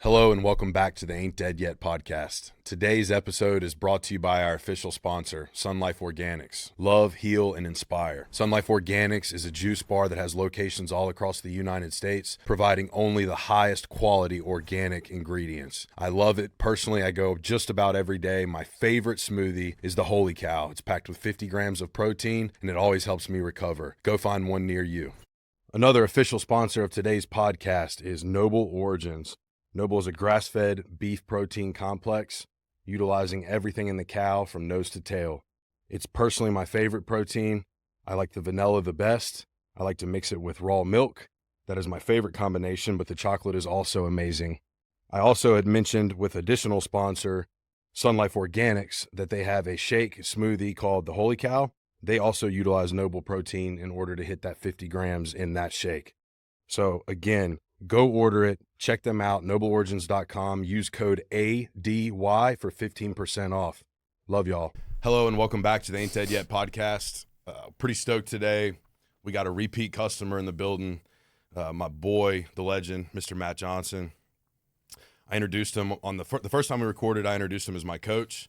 Hello and welcome back to the Ain't Dead Yet podcast. Today's episode is brought to you by our official sponsor, Sun Life Organics. Love, heal, and inspire. Sun Life Organics is a juice bar that has locations all across the United States, providing only the highest quality organic ingredients. I love it. Personally, I go just about every day. My favorite smoothie is the Holy Cow. It's packed with 50 grams of protein, and it always helps me recover. Go find one near you. Another official sponsor of today's podcast is Noble Origins. Noble is a grass-fed beef protein complex, utilizing everything in the cow from nose to tail. It's personally my favorite protein. I like the vanilla the best. I like to mix it with raw milk. That is my favorite combination, but the chocolate is also amazing. I also had mentioned with additional sponsor, Sun Life Organics, that they have a shake smoothie called the Holy Cow. They also utilize Noble protein in order to hit that 50 grams in that shake. So again, go order it. Check them out, nobleorigins.com. Use code ADY for 15% off. Love y'all. Hello and welcome back to the Ain't Dead Yet podcast. Pretty stoked today. We got a repeat customer in the building. My boy, the legend, Mr. Matt Johnson. I introduced him on the first time we recorded. I introduced him as my coach.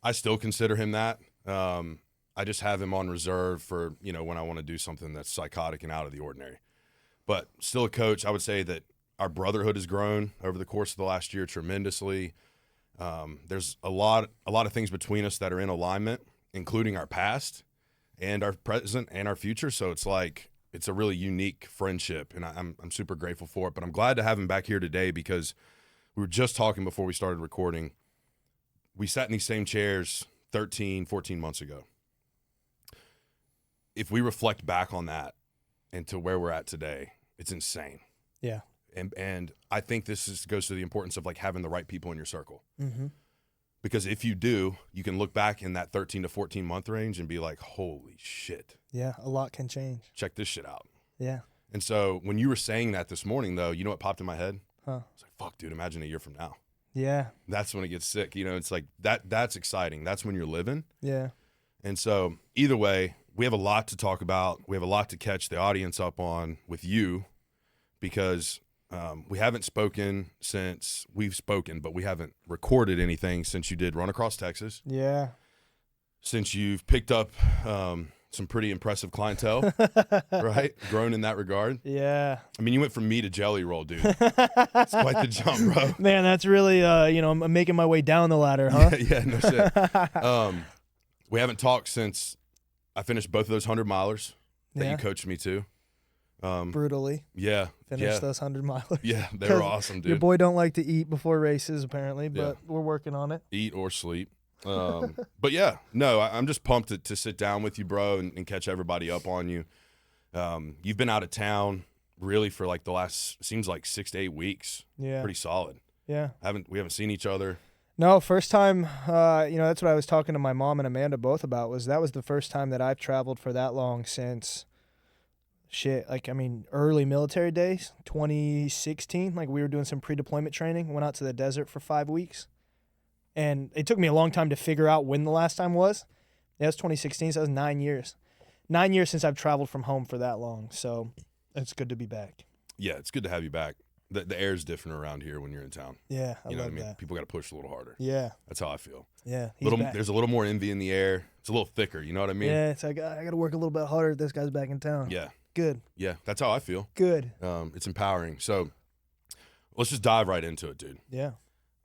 I still consider him that. I just have him on reserve for, when I want to do something that's psychotic and out of the ordinary. But still a coach. I would say that our brotherhood has grown over the course of the last year tremendously. There's a lot of things between us that are in alignment, including our past and our present and our future. So it's a really unique friendship, and I'm super grateful for it. But I'm glad to have him back here today because we were just talking before we started recording. We sat in these same chairs 13, 14 months ago. If we reflect back on that and to where we're at today, it's insane. Yeah. And I think this goes to the importance of having the right people in your circle. Mm-hmm. Because if you do, you can look back in that 13 to 14 month range and be like, holy shit. Yeah, a lot can change. Check this shit out. Yeah. And so when you were saying that this morning, though, you know what popped in my head? Huh. It's like, fuck, dude, imagine a year from now. Yeah. That's when it gets sick. It's like that's exciting. That's when you're living. Yeah. And so either way, we have a lot to talk about. We have a lot to catch the audience up on with you because we haven't spoken since we've spoken, but we haven't recorded anything since you did Run Across Texas. Yeah. Since you've picked up some pretty impressive clientele, right? Grown in that regard. Yeah. I mean, you went from me to Jelly Roll, dude. It's quite the jump, bro. Man, that's really, I'm making my way down the ladder, huh? Yeah, no shit. We haven't talked since I finished both of those 100-milers that you coached me to. Brutally. Yeah. Finish those 100-milers. Yeah, they were awesome, dude. Your boy don't like to eat before races, apparently, but we're working on it. Eat or sleep. But yeah, no, I'm just pumped to sit down with you, bro, and catch everybody up on you. You've been out of town really for the last, seems like 6 to 8 weeks. Yeah. Pretty solid. Yeah. We haven't seen each other. No, first time, that's what I was talking to my mom and Amanda both about, that was the first time that I've traveled for that long since, early military days, 2016. We were doing some pre-deployment training, went out to the desert for 5 weeks. And it took me a long time to figure out when the last time was. Yeah, it was 2016, so that was 9 years. 9 years since I've traveled from home for that long, so it's good to be back. Yeah, it's good to have you back. The air's different around here when you're in town. Yeah, I You know love what I mean? that. People got to push a little harder. Yeah. That's how I feel. Yeah, There's a little more envy in the air. It's a little thicker, you know what I mean? Yeah, it's like, I got to work a little bit harder if this guy's back in town. Yeah. Good. Yeah, that's how I feel. Good. It's empowering. So let's just dive right into it, dude. Yeah.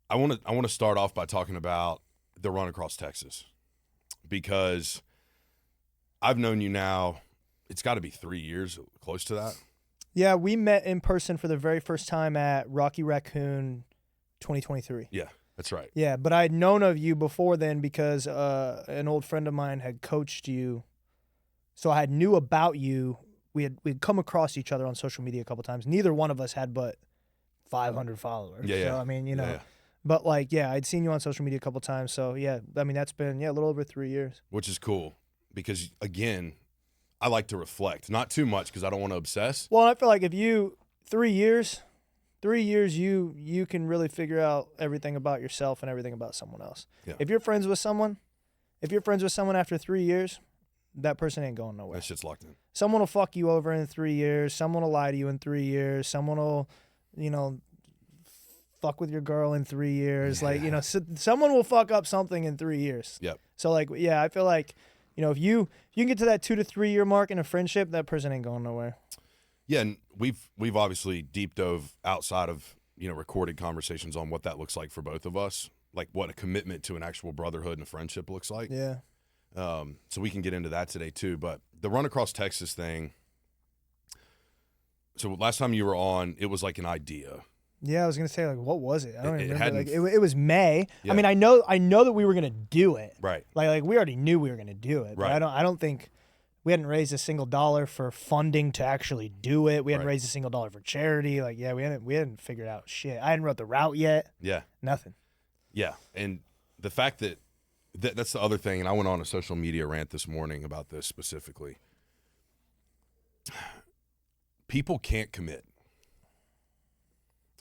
I want to start off by talking about the Run Across Texas because I've known you now, it's got to be 3 years, close to that. Yeah, we met in person for the very first time at Rocky Raccoon 2023. Yeah, that's right. Yeah, but I had known of you before then because an old friend of mine had coached you. So I knew about you. We'd come across each other on social media a couple times. Neither one of us had but 500 followers. Yeah. So, Yeah. But I'd seen you on social media a couple times. So yeah, that's been a little over 3 years. Which is cool because, again, I like to reflect. Not too much because I don't want to obsess. Well, I feel like if you 3 years, you can really figure out everything about yourself and everything about someone else. Yeah. If you're friends with someone after 3 years, that person ain't going nowhere. That shit's locked in. Someone will fuck you over in 3 years. Someone will lie to you in 3 years. Someone will, fuck with your girl in 3 years. Like, you know, someone will fuck up something in 3 years. Yep. So, like, yeah, I feel like, you know, if you can get to that 2 to 3 year mark in a friendship, that person ain't going nowhere. Yeah, and we've obviously deep dove outside of, you know, recorded conversations on what that looks like for both of us, like what a commitment to an actual brotherhood and a friendship looks like. Yeah. So we can get into that today too. But the run across Texas thing. So last time you were on, it was like an idea. Yeah, I was gonna say, like, what was it? I don't even remember. Like, hadn't- it was May. Yeah. I mean, I know that we were gonna do it. Right. Like we already knew we were gonna do it. But Right. I don't think we hadn't raised a single dollar for funding to actually do it. We hadn't Right. raised a single dollar for charity. Like, yeah, we hadn't figured out shit. I hadn't wrote the route yet. Yeah. Nothing. Yeah. And the fact that's the other thing, and I went on a social media rant this morning about this specifically. People can't commit.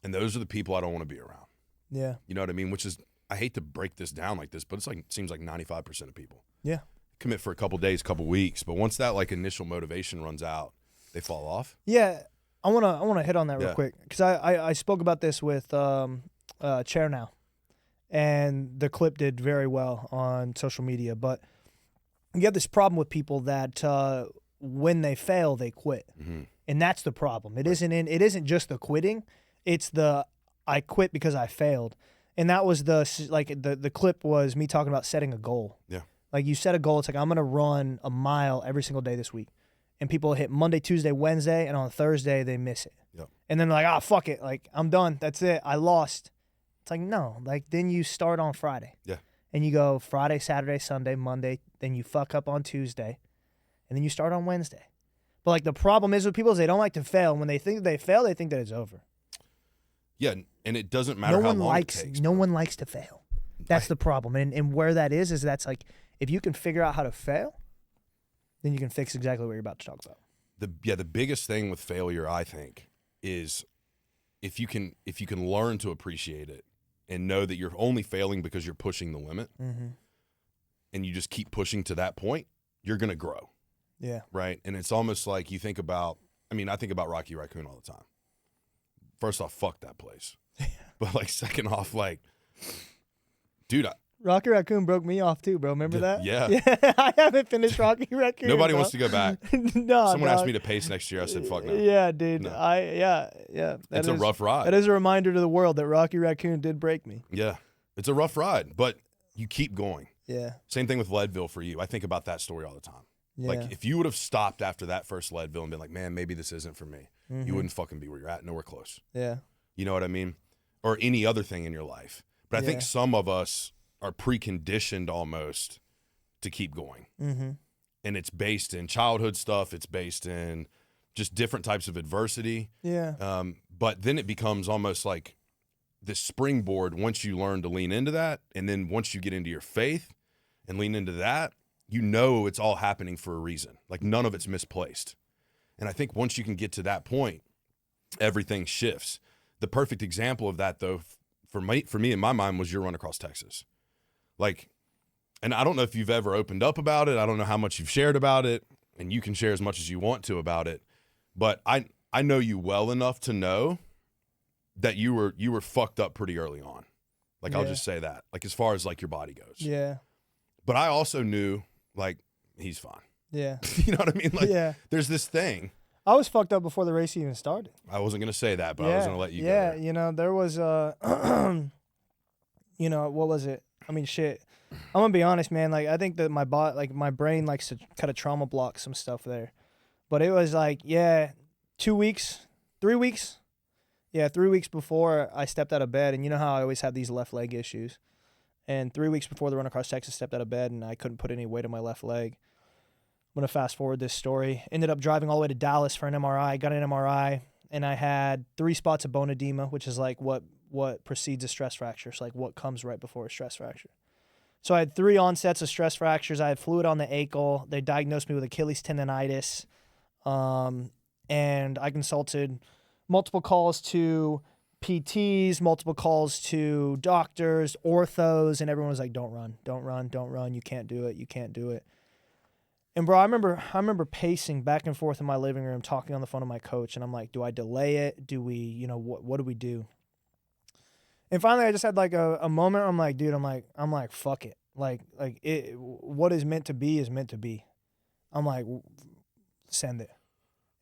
And those are the people I don't want to be around. Yeah. You know what I mean? Which is, I hate to break this down like this, but it's like, it seems like 95% of people Yeah. commit for a couple days, couple weeks, but once that like initial motivation runs out, they fall off. Yeah. I wanna hit on that real Yeah. quick because I spoke about this with Chair Now, and the clip did very well on social media. But you have this problem with people that when they fail, they quit, and that's the problem. It isn't just the quitting; it's the I quit because I failed, and that was the clip was me talking about setting a goal. Yeah. Like you set a goal. It's like I'm gonna run a mile every single day this week. And people hit Monday, Tuesday, Wednesday, and on Thursday they miss it. Yep. And then they're like, fuck it. Like, I'm done. That's it. I lost. It's like, no. Like, then you start on Friday. Yeah. And you go Friday, Saturday, Sunday, Monday. Then you fuck up on Tuesday. And then you start on Wednesday. But, like, the problem is with people is they don't like to fail. And when they think they fail, they think that it's over. Yeah, and it doesn't matter how long it takes. No one likes to fail. That's the problem. And where that is that's like, if you can figure out how to fail, then you can fix exactly what you're about to talk about. The biggest thing with failure, I think, is if you can learn to appreciate it and know that you're only failing because you're pushing the limit, and you just keep pushing to that point, you're gonna grow. Yeah. Right. And it's almost like you think about. I mean, I think about Rocky Raccoon all the time. First off, fuck that place. But like, second off, like, dude. Rocky Raccoon broke me off too, bro. Remember that? Yeah. I haven't finished Rocky Raccoon. Nobody bro. wants to go back. No. Someone asked dog. me to pace next year. I said, fuck no. Yeah, dude. No. Yeah. It's a rough ride. That is a reminder to the world that Rocky Raccoon did break me. Yeah. It's a rough ride, but you keep going. Yeah. Same thing with Leadville for you. I think about that story all the time. Yeah. Like, if you would have stopped after that first Leadville and been like, man, maybe this isn't for me, you wouldn't fucking be where you're at. Nowhere close. Yeah. You know what I mean? Or any other thing in your life. But I think Yeah. some of us are preconditioned almost to keep going. And it's based in childhood stuff. It's based in just different types of adversity. Yeah. But then it becomes almost like this springboard once you learn to lean into that. And then once you get into your faith and lean into that, you know it's all happening for a reason. Like, none of it's misplaced. And I think once you can get to that point, everything shifts. The perfect example of that, though, for me in my mind, was your run across Texas. Like, and I don't know if you've ever opened up about it. I don't know how much you've shared about it, and you can share as much as you want to about it. But I know you well enough to know that you were fucked up pretty early on. Like, I'll just say that. Like, as far as like your body goes. Yeah. But I also knew, like, he's fine. Yeah. You know what I mean? Like, Yeah. there's this thing. I was fucked up before the race even started. I wasn't gonna say that, but I was gonna let you go Yeah, there. you know, there was you know, what was it? I mean, shit. I'm gonna be honest, man. Like, I think that my brain likes to kind of trauma block some stuff there. But it was like, 3 weeks. Yeah, 3 weeks before I stepped out of bed, and you know how I always have these left leg issues. And 3 weeks before the run across Texas, stepped out of bed, and I couldn't put any weight on my left leg. I'm going to fast forward this story. Ended up driving all the way to Dallas for an MRI. Got an MRI, and I had 3 spots of bone edema, which is like what precedes a stress fracture. It's like what comes right before a stress fracture. So I had 3 onsets of stress fractures. I had fluid on the ankle. They diagnosed me with Achilles tendonitis. And I consulted multiple calls to PTs, multiple calls to doctors, orthos, and everyone was like, don't run. You can't do it. And bro, I remember pacing back and forth in my living room, talking on the phone to my coach, and I'm like, do I delay it? Do we, what do we do? And finally, I just had like a moment. I'm like, dude, I'm like, fuck it. What is meant to be is meant to be. I'm like, send it.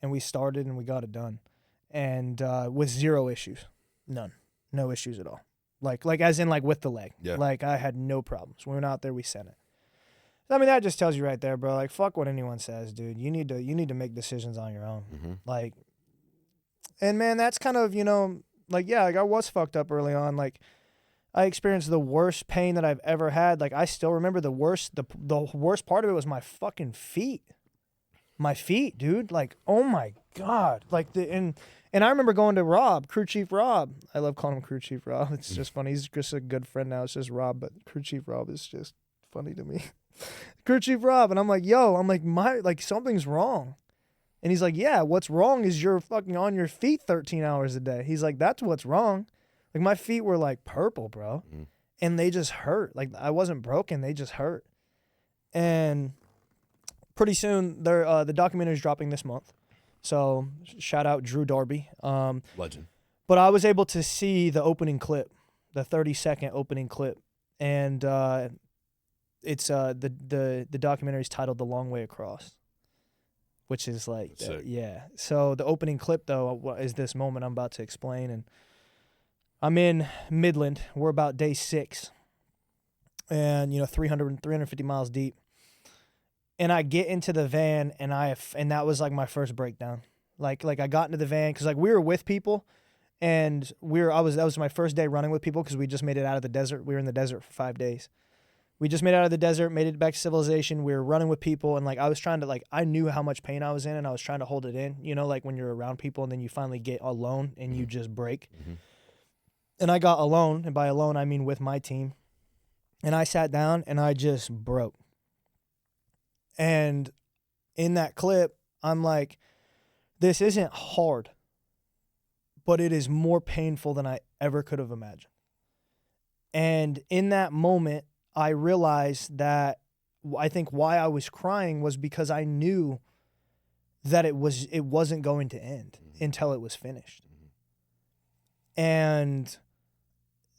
And we started and we got it done. And with zero issues. None. No issues at all. Like as in like with the leg. Yeah. Like I had no problems. We went out there, we sent it. I mean, that just tells you right there, bro. Like, fuck what anyone says, dude. You need to make decisions on your own. Mm-hmm. Like, and man, that's kind of, like, yeah, like I was fucked up early on. Like, I experienced the worst pain that I've ever had. Like, I still remember the worst part of it was my fucking feet. My feet, dude. Like, oh my God. Like, and I remember going to Rob, Crew Chief Rob. I love calling him Crew Chief Rob. It's just funny. He's just a good friend now. It's just Rob, but Crew Chief Rob is just funny to me. Crew Chief Rob. And I'm like, yo, something's wrong. And he's like, yeah, what's wrong is you're fucking on your feet 13 hours a day. He's like, that's what's wrong. Like, my feet were like purple, bro. Mm. And they just hurt. Like, I wasn't broken. They just hurt. And pretty soon, the documentary's dropping this month. So shout out Drew Darby. Legend. But I was able to see the opening clip, the 30-second opening clip. And it's the documentary's titled The Long Way Across, which is like, yeah. So the opening clip, though, is this moment I'm about to explain. And I'm in Midland. We're about day 6. And, 350 miles deep. And I get into the van, and that was like my first breakdown. Like I got into the van because like we were with people, and that was my first day running with people because we just made it out of the desert. We were in the desert for 5 days. We just made it out of the desert, made it back to civilization. We were running with people, and like I was trying to I knew how much pain I was in, and I was trying to hold it in. Like when you're around people, and then you finally get alone, and you just break. Mm-hmm. And I got alone, and by alone I mean with my team. And I sat down, and I just broke. And in that clip, I'm like, this isn't hard, but it is more painful than I ever could have imagined. And in that moment, I realized that I think why I was crying was because I knew that it wasn't going to end until it was finished. And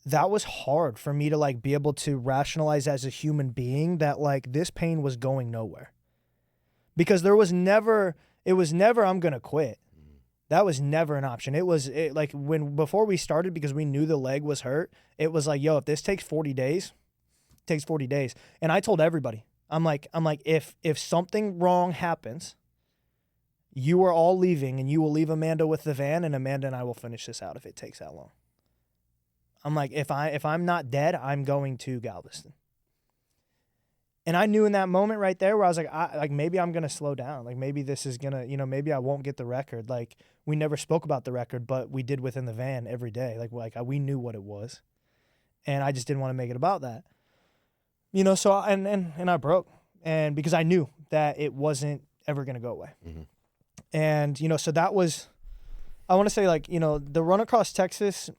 that was hard for me to be able to rationalize as a human being that this pain was going nowhere. Because it was never I'm going to quit. That was never an option. Before we started, because we knew the leg was hurt, it was like, yo, if this takes 40 days, it takes 40 days. And I told everybody, I'm like, if something wrong happens, you are all leaving, and you will leave Amanda with the van, and Amanda and I will finish this out if it takes that long. I'm like, if I'm not dead, I'm going to Galveston. And I knew in that moment right there where I was like, maybe I'm going to slow down. Like, maybe this is going to, maybe I won't get the record. Like, we never spoke about the record, but we did within the van every day. We knew what it was. And I just didn't want to make it about that. So, and I broke. And because I knew that it wasn't ever going to go away. Mm-hmm. And, so that was, I want to say the run across Texas,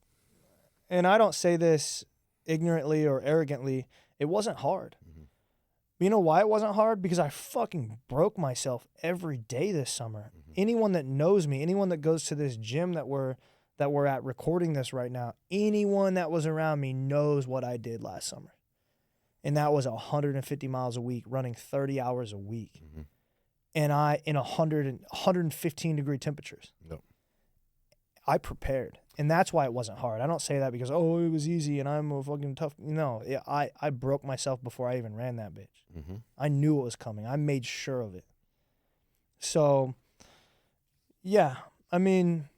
and I don't say this ignorantly or arrogantly, it wasn't hard. Mm-hmm. You know why it wasn't hard? Because I fucking broke myself every day this summer. Mm-hmm. Anyone that knows me, anyone that goes to this gym that we're at recording this right now, anyone that was around me knows what I did last summer. And that was 150 miles a week, running 30 hours a week. Mm-hmm. And in 115 degree temperatures. Yep. I prepared. And that's why it wasn't hard. I don't say that because, oh, it was easy and I'm a fucking tough. No, I broke myself before I even ran that bitch. Mm-hmm. I knew it was coming. I made sure of it. So, yeah, I mean,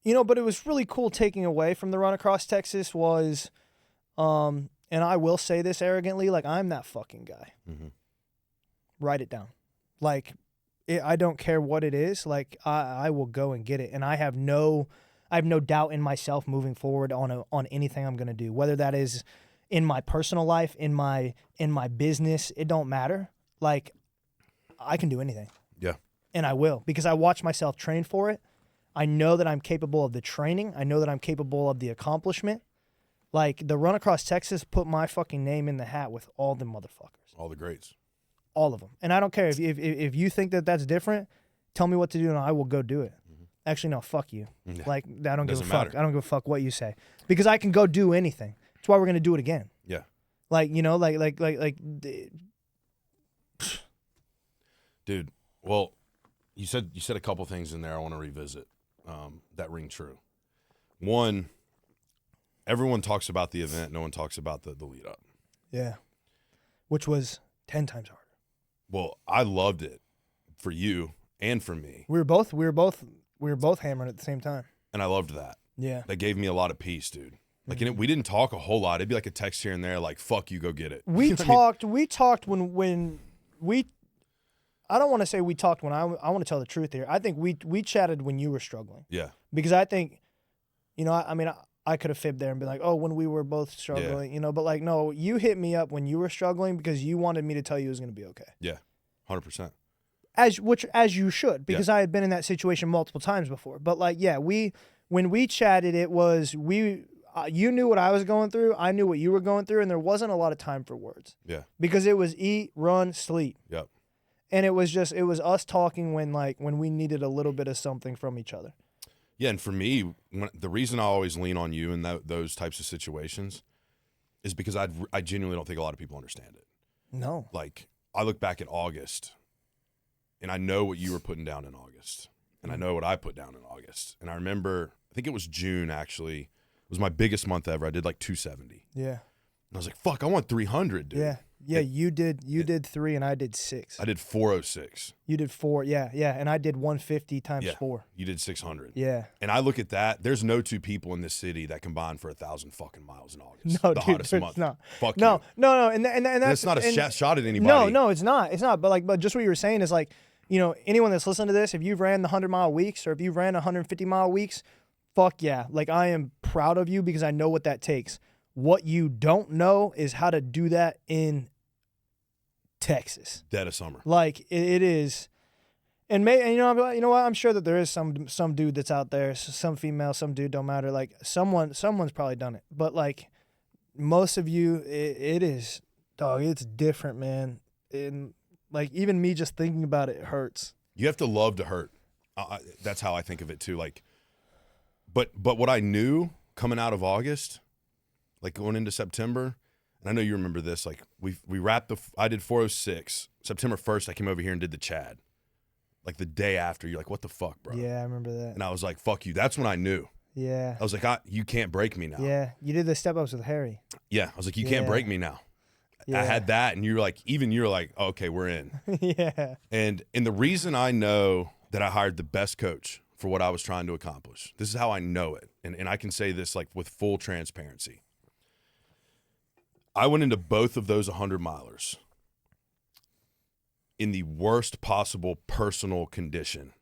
but it was really cool taking away from the run across Texas was, and I will say this arrogantly, I'm that fucking guy. Mm-hmm. Write it down. I don't care what it is. I will go and get it. And I have no doubt in myself moving forward on anything I'm going to do, whether that is in my personal life, in my business, it don't matter. I can do anything. Yeah. And I will, because I watch myself train for it. I know that I'm capable of the training. I know that I'm capable of the accomplishment. The run across Texas put my fucking name in the hat with all the motherfuckers. All the greats. All of them. And I don't care if you think that that's different, tell me what to do and I will go do it. Mm-hmm. Actually, no, fuck you. Yeah. Like, I don't give a Doesn't fuck. matter. I don't give a fuck what you say. Because I can go do anything. That's why we're going to do it again. Yeah. Like, you know, Dude, well, you said a couple things in there I want to revisit that ring true. One, everyone talks about the event. No one talks about the lead up. yeah. Which was 10 times harder. Well, I loved it for you and for me. We were both hammering at the same time. And I loved that. Yeah. That gave me a lot of peace, dude. Like, we didn't talk a whole lot. It'd be like a text here and there, like, fuck you, go get it. We talked when we, I don't want to say we talked when I want to tell the truth here. I think we chatted when you were struggling. Yeah. Because I think, you know, I mean, I could have fibbed there and been like, oh, when we were both struggling, you know, but like, no, you hit me up when you were struggling because you wanted me to tell you it was going to be okay. Yeah. 100%. As you should, because I had been in that situation multiple times before. But like, yeah, when we chatted, it was, you knew what I was going through. I knew what you were going through. And there wasn't a lot of time for words. Yeah. Because it was eat, run, sleep. Yep. And it was us talking when we needed a little bit of something from each other. Yeah, and for me, the reason I always lean on you in those types of situations is because I genuinely don't think a lot of people understand it. No. Like, I look back at August, and I know what you were putting down in August, and I know what I put down in August. And I remember, I think it was June, actually. It was my biggest month ever. I did like 270. Yeah. And I was like, fuck, I want 300, dude. Yeah. Yeah, you did 3 and I did 6. I did 406. You did 4, yeah, and I did 150 times 4. You did 600. Yeah. And I look at that. There's no two people in this city that combine for 1,000 fucking miles in August. No, the dude, hottest there's month. not. Fuck No, you. no, and that's not a shot at anybody. No, it's not. It's not. But just what you were saying is like, you know, anyone that's listening to this, if you've ran the 100-mile weeks or if you've ran 150-mile weeks, fuck yeah. Like, I am proud of you because I know what that takes. What you don't know is how to do that in Texas. Dead of summer. Like, it is. And you know what? I'm sure that there is some dude that's out there, some female, some dude, don't matter. Like, someone's probably done it. But like, most of you, it is, dog. It's different, man. And like, even me just thinking about it hurts. You have to love to hurt. That's how I think of it too. Like, but what I knew coming out of August, like going into September, and I know you remember this. Like, we wrapped I did 406. September 1st, I came over here and did the Chad. Like the day after, you're like, what the fuck, bro? Yeah, I remember that. And I was like, fuck you. That's when I knew. Yeah. I was like, you can't break me now. Yeah. You did the step-ups with Harry. Yeah. I was like, you can't break me now. Yeah. I had that, and you're like, oh, okay, we're in. Yeah. And the reason I know that I hired the best coach for what I was trying to accomplish, this is how I know it. And I can say this like with full transparency. I went into both of those 100-milers in the worst possible personal condition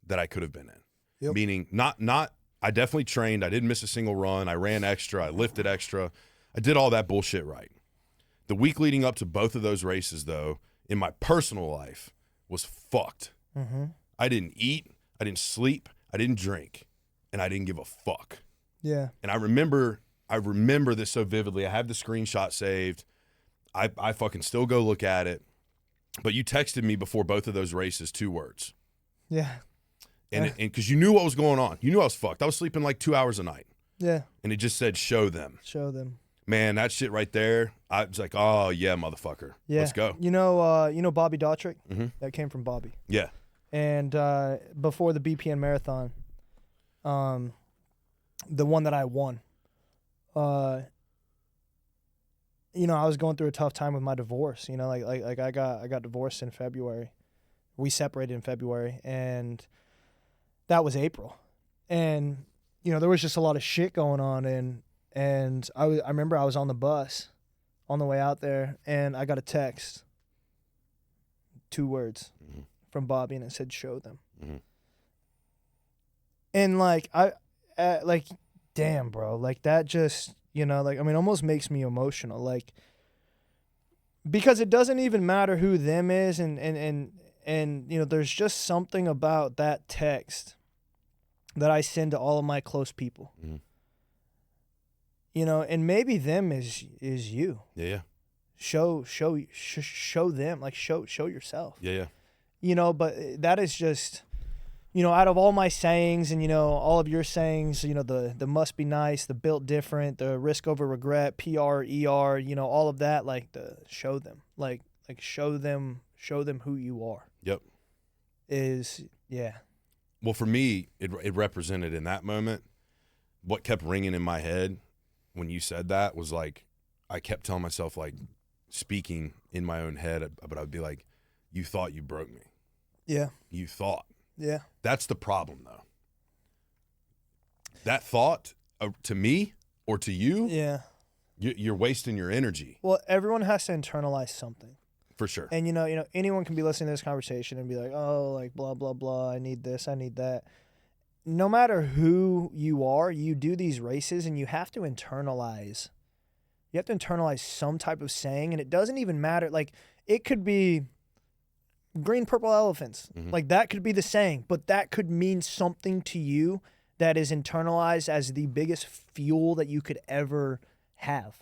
that I could have been in. Yep. Meaning not I definitely trained. I didn't miss a single run. I ran extra. I lifted extra. I did all that bullshit right. The week leading up to both of those races, though, in my personal life was fucked. Mm-hmm. I didn't eat. I didn't sleep. I didn't drink. And I didn't give a fuck. Yeah. And I remember this so vividly. I have the screenshot saved. I fucking still go look at it. But you texted me before both of those races 2 words. Yeah. And because you knew what was going on. You knew I was fucked. I was sleeping like 2 hours a night. Yeah. And it just said, show them. Show them. Man, that shit right there, I was like, oh, yeah, motherfucker. Yeah. Let's go. You know Bobby Daughtry? Mm-hmm. That came from Bobby. Yeah. And before the BPN marathon, the one that I won, you know, I was going through a tough time with my divorce. You know, like I got divorced in February. We separated in February, and that was April. And you know, there was just a lot of shit going on, and I remember I was on the bus on the way out there, and I got a text, 2 words Mm-hmm. from Bobby, and it said, "Show them." Mm-hmm. And like like, damn, bro, like that just, you know, like, I mean, almost makes me emotional, like, because it doesn't even matter who them is, and you know, there's just something about that text that I send to all of my close people. Mm-hmm. You know, and maybe them is you. Yeah. Show them, like show yourself. Yeah. You know, but that is just, out of all my sayings and, all of your sayings, the must be nice, the built different, the risk over regret, PR, ER, all of that, like the show them, like show them who you are. Yep. Yeah. Well, for me, it represented in that moment, what kept ringing in my head when you said that was like, I kept telling myself, like, speaking in my own head, but I'd be like, you thought you broke me. Yeah. You thought. Yeah. That's the problem, though. That thought, to me or to you, yeah, you're wasting your energy. Well, everyone has to internalize something. For sure. And, anyone can be listening to this conversation and be like, oh, like, blah, blah, blah, I need this, I need that. No matter who you are, you do these races and you have to internalize. You have to internalize some type of saying, and it doesn't even matter. Like, it could be green, purple elephants. Mm-hmm. Like, that could be the saying, but that could mean something to you that is internalized as the biggest fuel that you could ever have.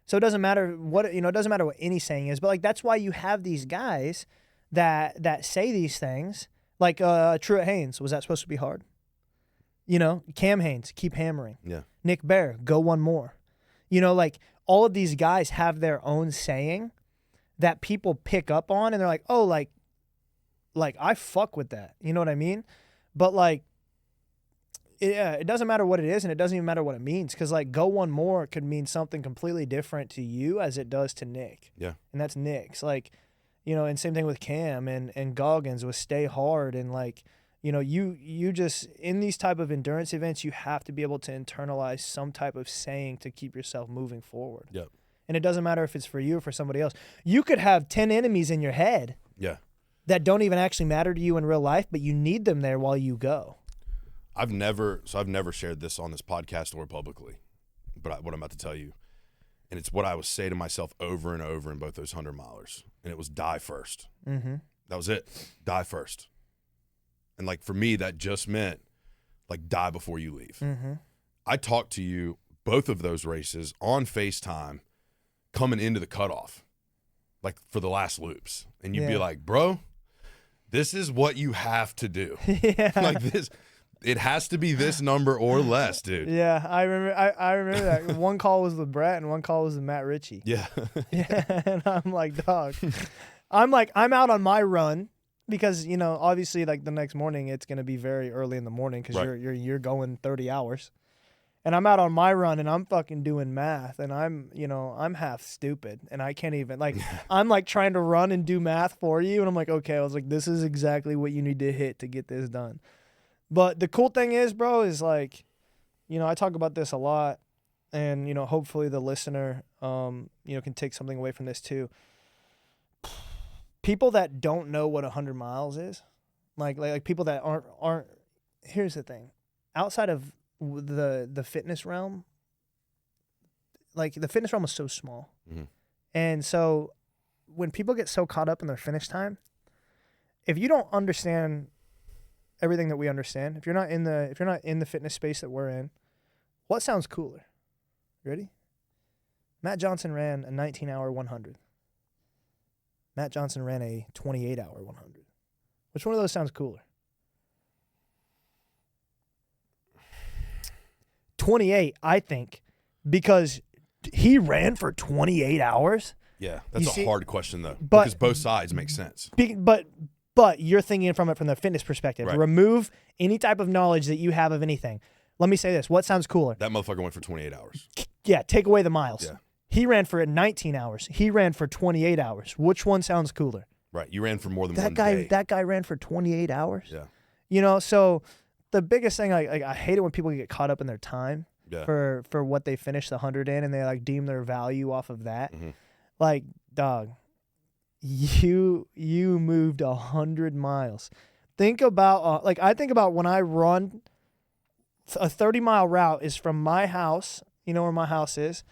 So it doesn't matter what, it doesn't matter what any saying is, but like, that's why you have these guys that say these things. Like, Truett Haynes, was that supposed to be hard? Cam Haynes, keep hammering. Yeah. Nick Bear, go one more. Like, all of these guys have their own saying that people pick up on, and they're like, oh, like I fuck with that. You know what I mean? But like, it doesn't matter what it is, and it doesn't even matter what it means, because like, go one more could mean something completely different to you as it does to Nick. Yeah. And that's Nick's. Like, and same thing with Cam and Goggins with stay hard, and like, you just, in these type of endurance events, you have to be able to internalize some type of saying to keep yourself moving forward. Yep. And it doesn't matter if it's for you or for somebody else. You could have 10 enemies in your head. Yeah. That don't even actually matter to you in real life, but you need them there while you go. I've never shared this on this podcast or publicly, but what I'm about to tell you, and it's what I would say to myself over and over in both those 100-milers, and it was die first. Mm-hmm. That was it. Die first. And like, for me, that just meant like, die before you leave. Mm-hmm. I talked to you both of those races on FaceTime coming into the cutoff, like for the last loops. And you'd be like, bro, this is what you have to do. Yeah. Like this, it has to be this number or less, dude. Yeah, I remember that. One call was with Brett and one call was with Matt Ritchie. Yeah. Yeah, and I'm like, dog. I'm out on my run. Because, obviously, like, the next morning, it's going to be very early in the morning because you're going 30 hours. And I'm out on my run, and I'm fucking doing math, and I'm half stupid, and I can't even, like, I'm, like, trying to run and do math for you, and I'm like, okay, I was like, this is exactly what you need to hit to get this done. But the cool thing is, bro, is, like, I talk about this a lot, and, hopefully the listener, can take something away from this, too. People that don't know what 100 miles is, like people that aren't. Here's the thing, outside of the fitness realm, like the fitness realm is so small, mm-hmm. and so when people get so caught up in their finish time, if you don't understand everything that we understand, if you're not in the fitness space that we're in, what sounds cooler? Ready? Matt Johnson ran a 19-hour 100. Matt Johnson ran a 28-hour 100. Which one of those sounds cooler? 28, I think, because he ran for 28 hours. Yeah, that's a hard question, though, but, because both sides make sense. But you're thinking from the fitness perspective. Right. Remove any type of knowledge that you have of anything. Let me say this. What sounds cooler? That motherfucker went for 28 hours. Yeah, take away the miles. Yeah. He ran for 19 hours. He ran for 28 hours. Which one sounds cooler? Right. You ran for more than that one guy. day. That guy ran for 28 hours. Yeah. So the biggest thing, I hate it when people get caught up in their time for what they finish the 100 in, and they like deem their value off of that. Mm-hmm. Like, dog, you moved 100 miles. Think about I think about when I run a 30-mile route is from my house. You know where my house is.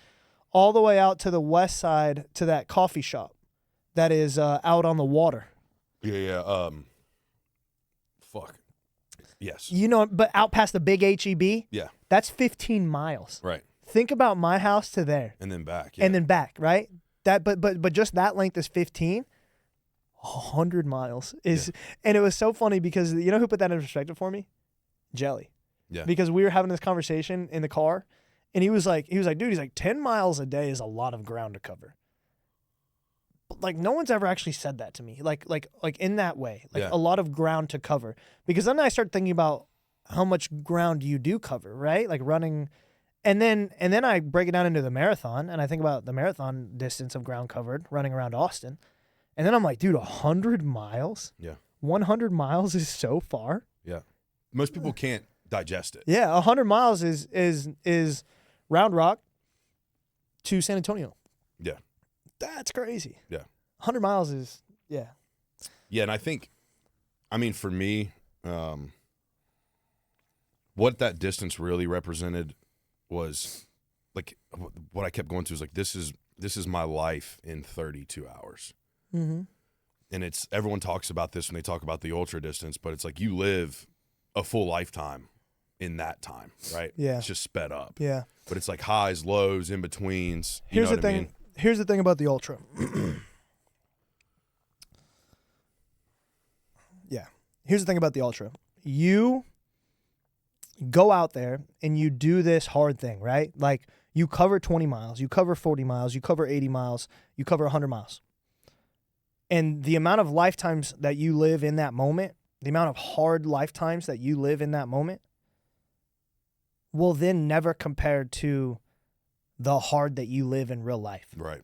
All the way out to the west side to that coffee shop that is out on the water. Yeah. Fuck. Yes. But out past the big HEB? Yeah. That's 15 miles. Right. Think about my house to there. And then back. Yeah. And then back, right? But just that length is 15. 100 miles is, and it was so funny because you know who put that in perspective for me? Jelly. Yeah. Because we were having this conversation in the car, and he was like, dude, 10 miles a day is a lot of ground to cover. But like, no one's ever actually said that to me, like in that way, like a lot of ground to cover. Because then I start thinking about how much ground you do cover, right? Like running, and then I break it down into the marathon, and I think about the marathon distance of ground covered running around Austin. And then I'm like, dude, 100 miles? Yeah. 100 miles is so far. Yeah. Most people can't digest it. Yeah, 100 miles is Round Rock to San Antonio. Yeah. That's crazy. Yeah. 100 miles is, yeah. Yeah, and I think, I mean, for me, what that distance really represented was, like, what I kept going to is, like, this is my life in 32 hours. Mm-hmm. And it's, everyone talks about this when they talk about the ultra distance, but it's like you live a full lifetime in that time, right? Yeah. It's just sped up. Yeah. But it's like highs, lows, in betweens. Here's the thing. Here's the thing about the ultra. Yeah. Here's the thing about the ultra. You go out there and you do this hard thing, right? Like, you cover 20 miles, you cover 40 miles, you cover 80 miles, you cover 100 miles. And the amount of lifetimes that you live in that moment, the amount of hard lifetimes that you live in that moment will then never compare to the hard that you live in real life. Right.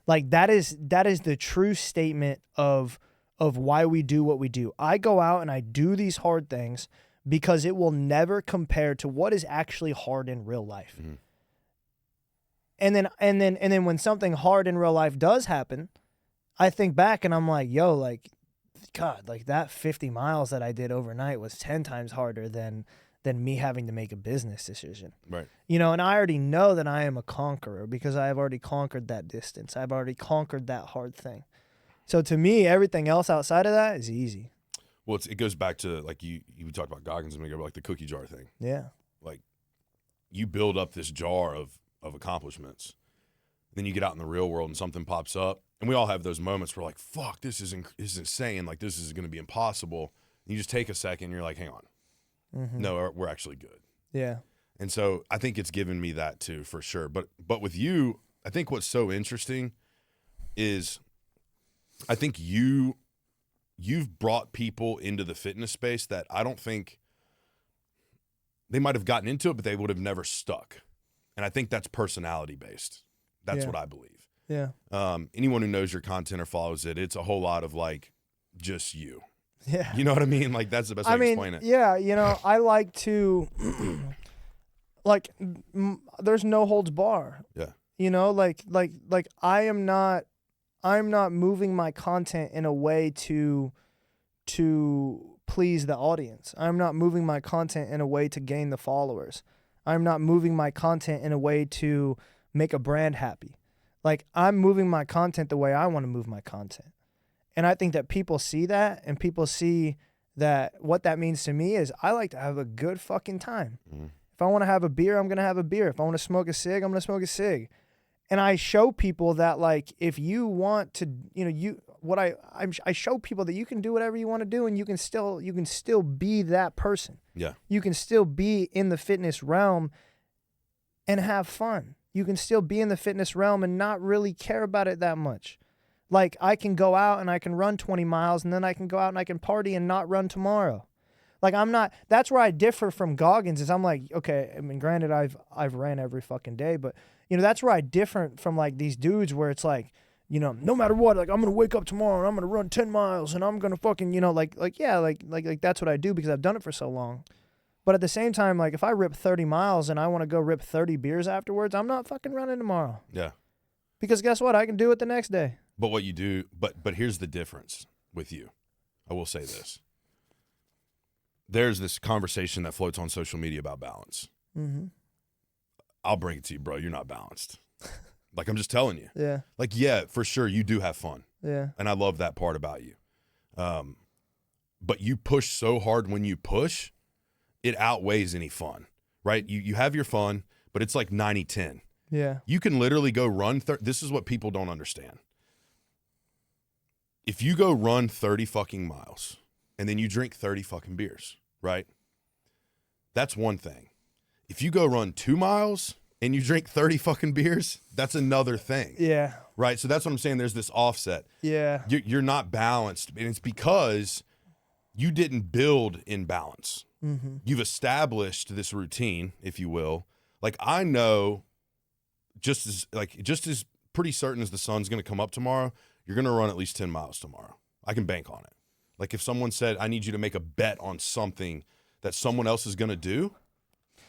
Like, that is the true statement of why we do what we do. I go out and I do these hard things because it will never compare to what is actually hard in real life. Mm-hmm. And then when something hard in real life does happen, I think back and I'm like, yo, like, God, like that 50 miles that I did overnight was 10 times harder than me having to make a business decision. Right. You know, and I already know that I am a conqueror because I have already conquered that distance. I've already conquered that hard thing. So to me, everything else outside of that is easy. Well, it goes back to, like, you talked about Goggins a minute ago, like the cookie jar thing. Yeah. Like, you build up this jar of accomplishments. Then you get out in the real world and something pops up. And we all have those moments where, like, fuck, this is insane. Like, this is going to be impossible. And you just take a second and you're like, hang on. Mm-hmm. No, we're actually good. Yeah. And so I think it's given me that too, for sure. But with you, I think what's so interesting is I think you've brought people into the fitness space that I don't think they might have gotten into it, but they would have never stuck. And I think that's personality based. That's what I believe. Yeah. Anyone who knows your content or follows it, it's a whole lot of, like, just you. Yeah. You know what I mean? Like, that's the best way to explain it. Yeah, you know, I like to, like, there's no holds bar. Yeah. You know, like I'm not moving my content in a way to please the audience. I'm not moving my content in a way to gain the followers. I'm not moving my content in a way to make a brand happy. Like, I'm moving my content the way I want to move my content. And I think that people see that, and people see that what that means to me is I like to have a good fucking time. Mm. If I want to have a beer, I'm going to have a beer. If I want to smoke a cig, I'm going to smoke a cig. And I show people that, like, if you want to, you know, I show people that you can do whatever you want to do, and you can still be that person. Yeah. You can still be in the fitness realm and have fun. You can still be in the fitness realm and not really care about it that much. Like, I can go out and I can run 20 miles, and then I can go out and I can party and not run tomorrow. Like, that's where I differ from Goggins, is I'm like, okay, I mean, granted, I've ran every fucking day, but, you know, that's where I differ from, like, these dudes where it's like, you know, no matter what, like, I'm going to wake up tomorrow and I'm going to run 10 miles and I'm going to fucking, you know, like that's what I do because I've done it for so long. But at the same time, like, if I rip 30 miles and I want to go rip 30 beers afterwards, I'm not fucking running tomorrow. Yeah. Because guess what? I can do it the next day. But what you do, but here's the difference with you. I will say this. There's this conversation that floats on social media about balance. Mm-hmm. I'll bring it to you, bro. You're not balanced. Like, I'm just telling you. Yeah. Like, yeah, for sure, you do have fun. Yeah. And I love that part about you. But you push so hard when you push, it outweighs any fun, right? You have your fun, but it's like 90-10. Yeah. You can literally go run. This is what people don't understand. if you go run 30 fucking miles and then you drink 30 fucking beers, right? That's one thing. If you go run 2 miles and you drink 30 fucking beers, that's another thing. Yeah. Right? So that's what I'm saying. There's this offset. Yeah. You're not balanced. And it's because you didn't build in balance. Mm-hmm. You've established this routine, if you will. Like, I know just as pretty certain as the sun's going to come up tomorrow, you're going to run at least 10 miles tomorrow. I can bank on it. Like, if someone said, I need you to make a bet on something that someone else is going to do,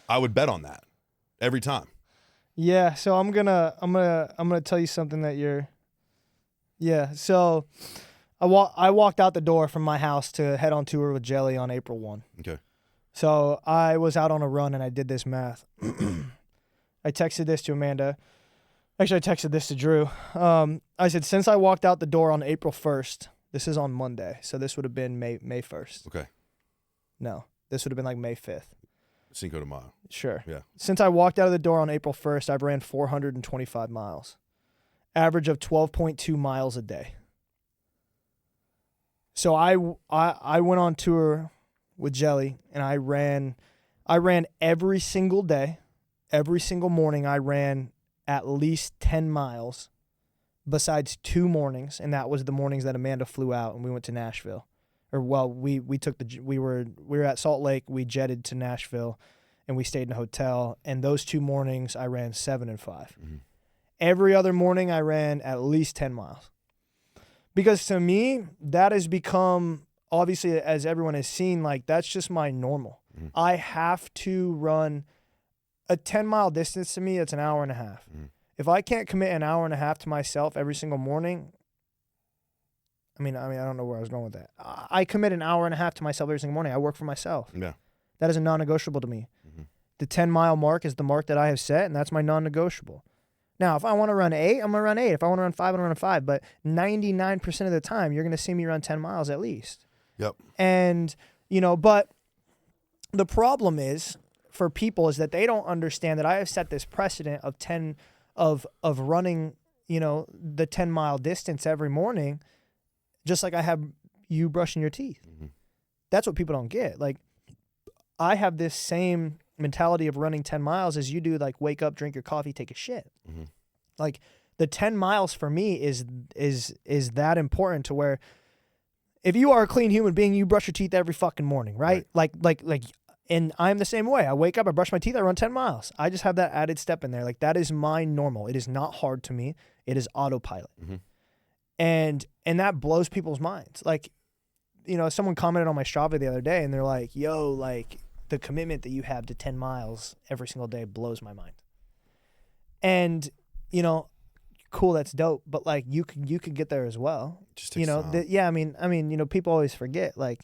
I would bet on that every time. Yeah, so I'm gonna tell you something that so I walked out the door from my house to head on tour with Jelly on April 1. Okay. So I was out on a run and I did this math. I texted this to Amanda. Actually, I texted this to Drew. I said, since I walked out the door on April 1st, this is on Monday, so this would have been May 1st. Okay. No, this would have been like May 5th. Cinco de Mayo. Sure. Yeah. Since I walked out of the door on April 1st, I've ran 425 miles. Average of 12.2 miles a day. So I went on tour with Jelly and I ran every single day. Every single morning I ran at least 10 miles besides 2 mornings, and that was the mornings that Amanda flew out and we went to Nashville. Or well, we were at Salt Lake, we jetted to Nashville, and we stayed in a hotel. And those 2 mornings, I ran 7 and 5. Mm-hmm. Every other morning, I ran at least 10 miles. Because to me, that has become, obviously, as everyone has seen, like that's just my normal. Mm-hmm. I have to run a 10-mile distance. To me, it's an hour and a half. Mm-hmm. If I can't commit an hour and a half to myself every single morning, I mean, I don't know where I was going with that. I commit an hour and a half to myself every single morning. I work for myself. Yeah. That is a non-negotiable to me. Mm-hmm. The 10-mile mark is the mark that I have set, and that's my non-negotiable. Now, if I want to run 8, I'm going to run 8. If I want to run 5, I'm going to run 5. But 99% of the time, you're going to see me run 10 miles at least. Yep. And, but the problem is, for people, is that they don't understand that I have set this precedent of running, the 10-mile distance every morning, just like I have you brushing your teeth. Mm-hmm. That's what people don't get. Like, I have this same mentality of running 10 miles as you do, like wake up, drink your coffee, take a shit. Mm-hmm. Like the 10 miles for me is that important to where if you are a clean human being, you brush your teeth every fucking morning, right? Like, and I'm the same way. I wake up, I brush my teeth, I run 10 miles. I just have that added step in there. Like that is my normal. It is not hard to me. It is autopilot. Mm-hmm. And that blows people's minds. Like, someone commented on my Strava the other day and they're like, yo, like the commitment that you have to 10 miles every single day blows my mind. And, cool, that's dope. But like you could get there as well. Just takes time. I mean, people always forget, like,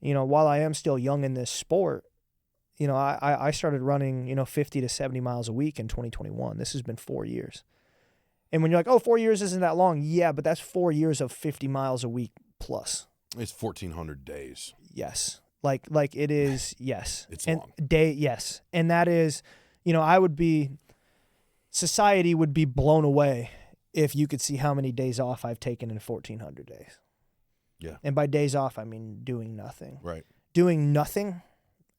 while I am still young in this sport, I started running, 50 to 70 miles a week in 2021. This has been 4 years. And when you're like, oh, 4 years isn't that long. Yeah, but that's 4 years of 50 miles a week plus. It's 1,400 days. Yes. Like it is, yes. It's and long. Yes. And that is, society would be blown away if you could see how many days off I've taken in 1,400 days. Yeah. And by days off, I mean doing nothing. Right. Doing nothing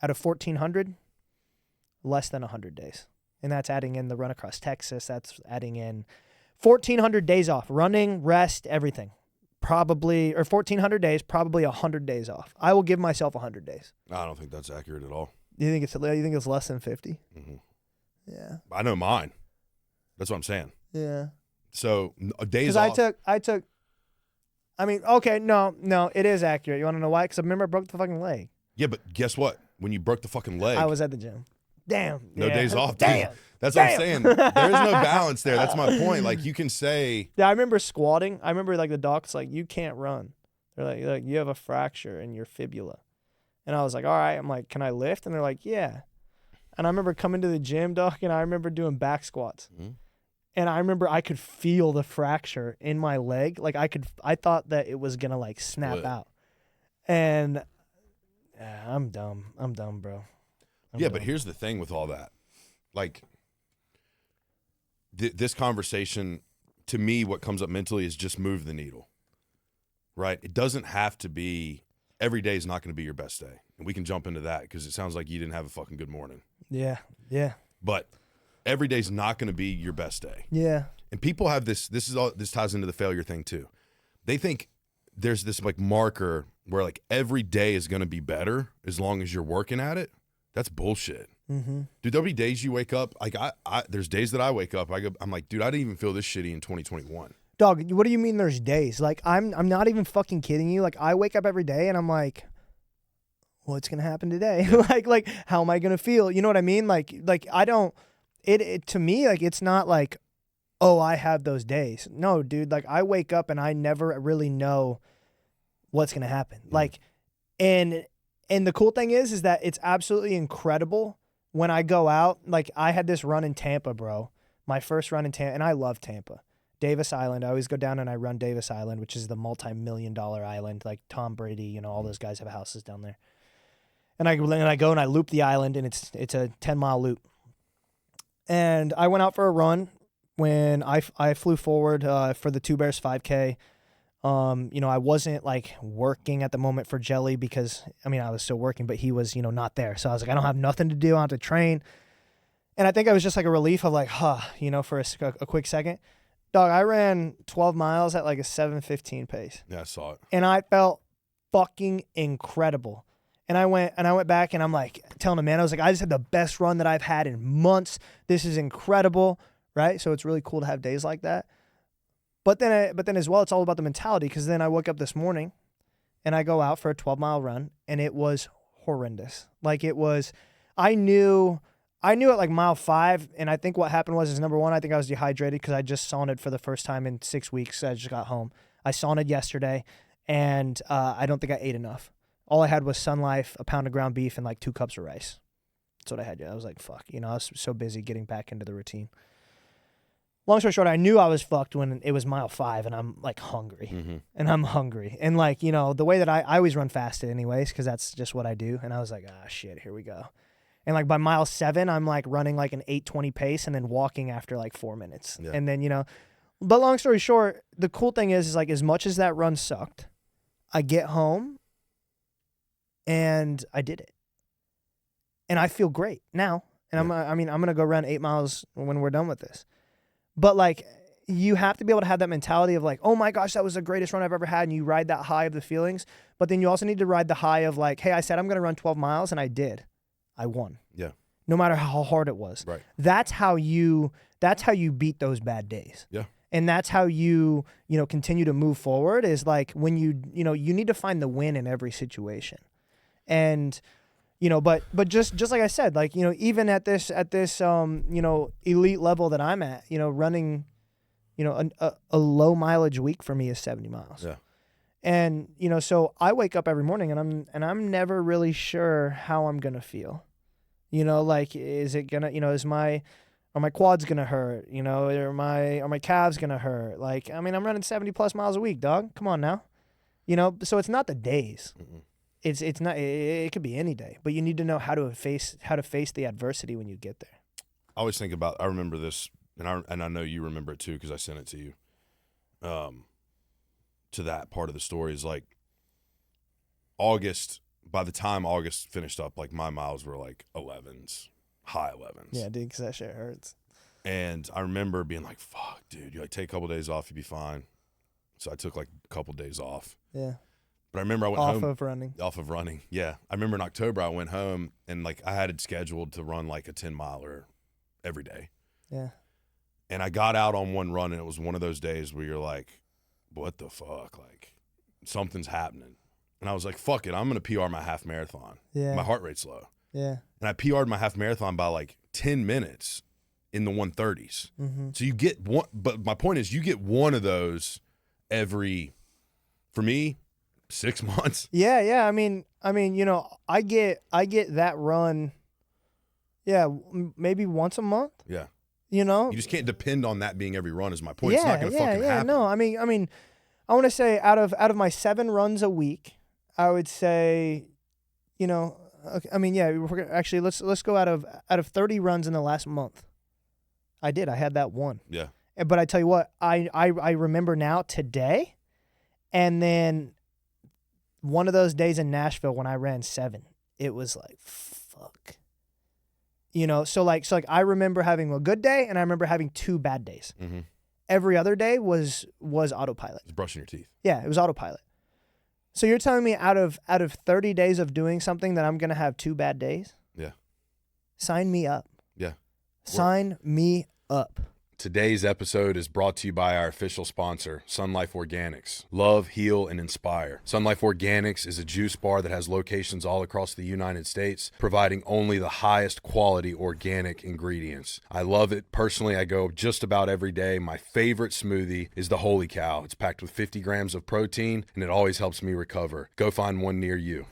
out of 1,400, less than 100 days. And that's adding in the run across Texas. That's adding in 1,400 days off, running, rest, everything. Probably, or 1,400 days, probably 100 days off. I will give myself 100 days. I don't think that's accurate at all. You think it's less than 50? Mm-hmm. Yeah. I know mine. That's what I'm saying. Yeah. So days off. Because okay, no, it is accurate. You want to know why? Because I remember I broke the fucking leg. Yeah, but guess what? When you broke the fucking leg. I was at the gym. Damn. No days off. Damn. Dude. That's what I'm saying. There is no balance there. That's my point. Like you can say. Yeah, I remember squatting. I remember like the doc's like, you can't run. They're like, you have a fracture in your fibula. And I was like, all right. I'm like, can I lift? And they're like, yeah. And I remember coming to the gym, doc, and I remember doing back squats. Mm-hmm. And I remember I could feel the fracture in my leg. Like I thought that it was gonna like snap out. And I'm dumb. I'm dumb, bro. But here's the thing with all that. Like this conversation, to me, what comes up mentally is just move the needle. right? It doesn't have to be, every day is not going to be your best day. And we can jump into that because it sounds like you didn't have a fucking good morning. Yeah. Yeah. But every day's not going to be your best day. Yeah. And people have this ties into the failure thing too. They think there's this like marker where like every day is going to be better as long as you're working at it. That's bullshit. Mm-hmm. Dude, there'll be days you wake up, like there's days that I wake up, I'm like, dude, I didn't even feel this shitty in 2021. Dog, what do you mean there's days? Like, I'm not even fucking kidding you. Like, I wake up every day and I'm like, what's going to happen today? like, how am I going to feel? You know what I mean? Like I don't, it to me, like, it's not like, oh, I have those days. No, dude, like, I wake up and I never really know what's going to happen. Mm-hmm. Like, and the cool thing is that it's absolutely incredible when I go out. Like, I had this run in Tampa, bro. My first run in Tampa, and I love Tampa. Davis Island. I always go down and I run Davis Island, which is the multi-million-dollar island. Like Tom Brady, you know, all those guys have houses down there. And I go and I loop the island, and it's a 10-mile loop. And I went out for a run when I flew forward for the Two Bears 5K. You know, I wasn't like working at the moment for Jelly because, I mean, I was still working, but he was, you know, not there. So I was like, I don't have nothing to do. I have to train. And I think I was just like a relief of like, you know, for a quick second. Dog, I ran 12 miles at like a 7:15 pace. Yeah, I saw it. And I felt fucking incredible. And I went back and I'm like telling him, man, I was like, I just had the best run that I've had in months. This is incredible, right? So it's really cool to have days like that. But then as well, it's all about the mentality, because then I woke up this morning and I go out for a 12-mile run and it was horrendous. Like it was, I knew at like mile 5, and I think what happened was number one, I think I was dehydrated because I just saunted for the first time in 6 weeks. I just got home. I saunted yesterday, and I don't think I ate enough. All I had was Sun Life, a pound of ground beef, and like 2 cups of rice. That's what I had. I was like, fuck. You know, I was so busy getting back into the routine. Long story short, I knew I was fucked when it was mile 5, and I'm like hungry. Mm-hmm. And I'm hungry. And like, you know, the way that I always run fasted anyways, because that's just what I do. And I was like, shit, here we go. And like by mile 7, I'm like running like an 8:20 pace and then walking after like 4 minutes. Yeah. And then, you know, but long story short, the cool thing is like as much as that run sucked, I get home and I did it. And I feel great now. And I'm going to go run 8 miles when we're done with this. But like, you have to be able to have that mentality of like, oh my gosh, that was the greatest run I've ever had. And you ride that high of the feelings. But then you also need to ride the high of like, hey, I said I'm going to run 12 miles and I did. I won. Yeah. No matter how hard it was. Right. That's how you beat those bad days. Yeah. And that's how you continue to move forward, is like when you need to find the win in every situation. And but just like I said, like, even at this elite level that I'm at, running, a low mileage week for me is 70 miles. Yeah. And, so I wake up every morning and I'm never really sure how I'm going to feel. Like, is it going to, are my quads going to hurt? Are my calves going to hurt? Like, I mean, I'm running 70 plus miles a week, dog. Come on now. So it's not the days. Mm-mm. It's not, it could be any day, but you need to know how to face the adversity when you get there. I always think about, I remember this, and I know you remember it too, because I sent it to you. To that part of the story is like by the time August finished up, like my miles were like 11s, high 11s. Yeah, dude, because that shit hurts. And I remember being like, fuck, dude, you like take a couple days off, you'd be fine. So I took like a couple days off. Yeah. But I remember I went home. Off of running. Yeah. I remember in October I went home and like I had it scheduled to run like a 10-miler every day. Yeah. And I got out on one run and it was one of those days where you're like, what the fuck? Like, something's happening. And I was like, fuck it, I'm going to PR my half marathon. Yeah. My heart rate's low. Yeah. And I PR'd my half marathon by like 10 minutes in the 130s. Mm-hmm. So you get one, but my point is you get one of those every, for me, 6 months. Yeah, yeah. I mean, I get that run, maybe once a month. Yeah. You just can't depend on that being every run is my point. It's not going to fucking happen. No, I mean, I want to say out of my 7 runs a week, I would say, actually let's go out of 30 runs in the last month. I had that one. Yeah. But I tell you what, I remember now today, And then one of those days in Nashville when I ran 7, it was like, fuck. You know, so I remember having a good day and I remember having 2 bad days. Mm-hmm. Every other day was autopilot. Just brushing your teeth. Yeah, it was autopilot. So you're telling me out of 30 days of doing something that I'm going to have 2 bad days? Yeah. Sign me up. Yeah. Sign me up. Today's episode is brought to you by our official sponsor, Sun Life Organics. Love, heal, and inspire. Sun Life Organics is a juice bar that has locations all across the United States, providing only the highest quality organic ingredients. I love it. Personally, I go just about every day. My favorite smoothie is the Holy Cow. It's packed with 50 grams of protein, and it always helps me recover. Go find one near you.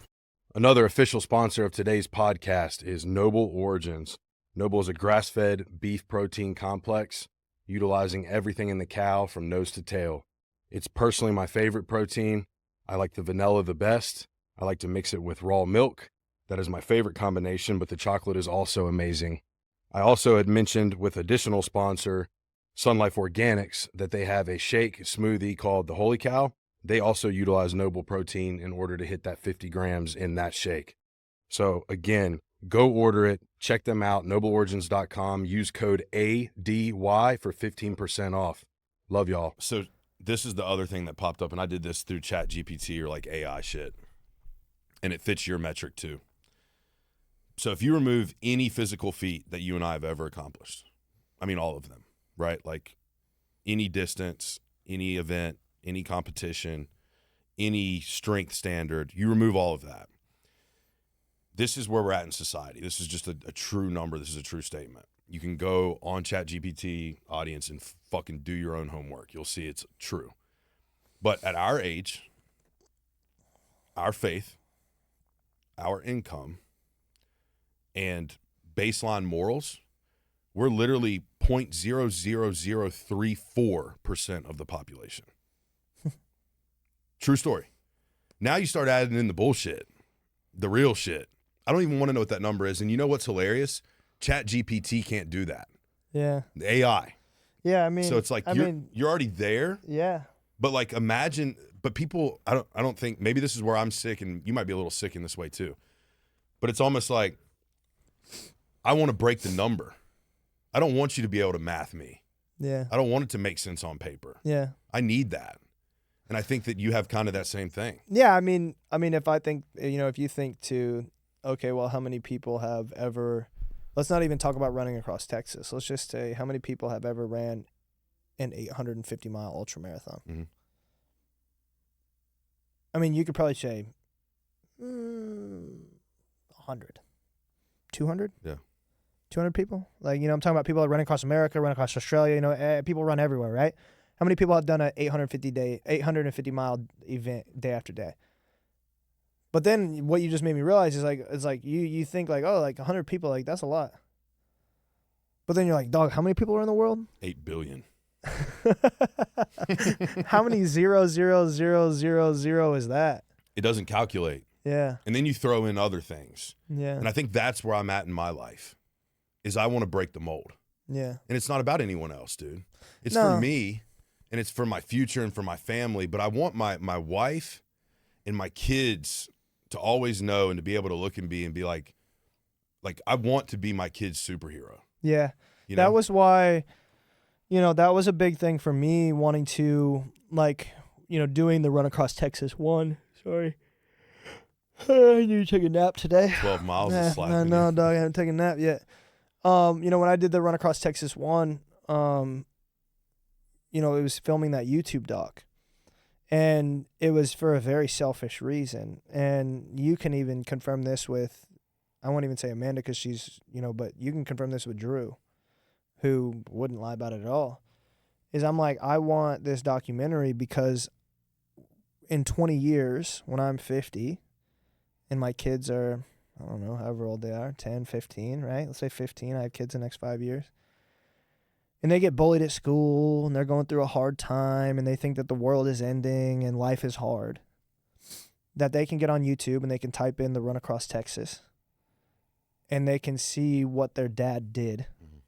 Another official sponsor of today's podcast is Noble Origins. Noble is a grass-fed beef protein complex, utilizing everything in the cow from nose to tail. It's personally my favorite protein. I like the vanilla the best. I like to mix it with raw milk. That is my favorite combination, but the chocolate is also amazing. I also had mentioned with additional sponsor, Sun Life Organics, that they have a shake smoothie called the Holy Cow. They also utilize Noble protein in order to hit that 50 grams in that shake. So again, go order it. Check them out, nobleorigins.com. Use code ADY for 15% off. Love y'all. So this is the other thing that popped up, and I did this through Chat GPT or like AI shit, and it fits your metric too. So if you remove any physical feat that you and I have ever accomplished, I mean all of them, right? Like any distance, any event, any competition, any strength standard, you remove all of that. This is where we're at in society. This is just a true number. This is a true statement. You can go on ChatGPT audience and fucking do your own homework. You'll see it's true. But at our age, our faith, our income, and baseline morals, we're literally 0.00034% of the population. True story. Now you start adding in the bullshit, the real shit. I don't even want to know what that number is. And you know what's hilarious? Chat GPT can't do that. Yeah. The AI. Yeah, I mean. So it's like you're already there. Yeah. But like imagine, but people, I don't think, maybe this is where I'm sick and you might be a little sick in this way too. But it's almost like, I want to break the number. I don't want you to be able to math me. Yeah. I don't want it to make sense on paper. Yeah. I need that. And I think that you have kind of that same thing. Yeah, I mean, if I think, if you think to, okay, well, how many people have ever, let's not even talk about running across Texas. Let's just say how many people have ever ran an 850-mile ultramarathon. Mm-hmm. I mean, you could probably say 100, 200? Yeah. 200 people? Like, I'm talking about people that run across America, run across Australia, people run everywhere, right? How many people have done an 850-mile event day after day? But then what you just made me realize is like you think like, oh, like 100 people, like that's a lot. But then you're like, dog, how many people are in the world? 8 billion. How many 0,0,0,0 is that? It doesn't calculate. Yeah. And then you throw in other things. Yeah. And I think that's where I'm at in my life, is I want to break the mold. Yeah. And it's not about anyone else, dude. It's No. for me, and it's for my future and for my family. But I want my wife and my kids to always know and to be able to look and be like I want to be my kid's superhero. Yeah. You know? That was why, that was a big thing for me wanting to, doing the Run Across Texas 1. Sorry. I need to take a nap today. 12 miles is slapping. No, dog, I haven't taken a nap yet. When I did the Run Across Texas 1, it was filming that YouTube doc. And it was for a very selfish reason. And you can even confirm this with, I won't even say Amanda because she's, but you can confirm this with Drew, who wouldn't lie about it at all. Is I'm like, I want this documentary because in 20 years, when I'm 50 and my kids are, I don't know, however old they are, 10, 15, right? Let's say 15. I have kids in the next 5 years. And they get bullied at school and they're going through a hard time and they think that the world is ending and life is hard. That they can get on YouTube and they can type in the Run Across Texas and they can see what their dad did. Mm-hmm.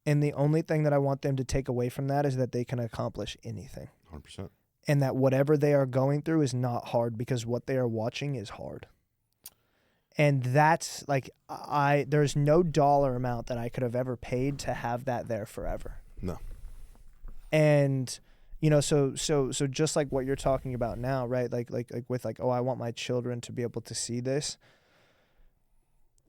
And the only thing that I want them to take away from that is that they can accomplish anything. 100%. and that whatever they are going through is not hard because what they are watching is hard. And that's like, there's no dollar amount that I could have ever paid to have that there forever. No. And, you know, so just like what you're talking about now, right? Like with like, oh, I want my children to be able to see this.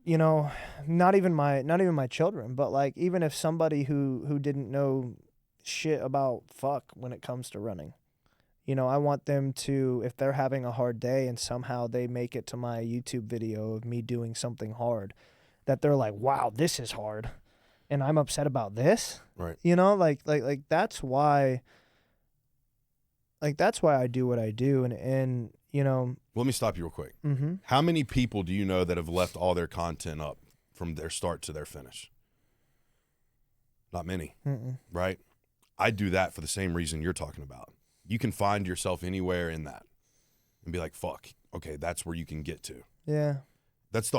You know, not even my children, but like even if somebody who didn't know shit about fuck when it comes to running, you know, I want them to, if they're having a hard day and somehow they make it to my YouTube video of me doing something hard, that they're like, wow, this is hard, and I'm upset about this. Right. You know, like that's why. Like that's why I do what I do, and you know. Let me stop you real quick. Mm-hmm. How many people do you know that have left all their content up from their start to their finish? Not many, right? I do that for the same reason you're talking about. You can find yourself anywhere in that and be like, fuck, okay, that's where you can get to. Yeah. That's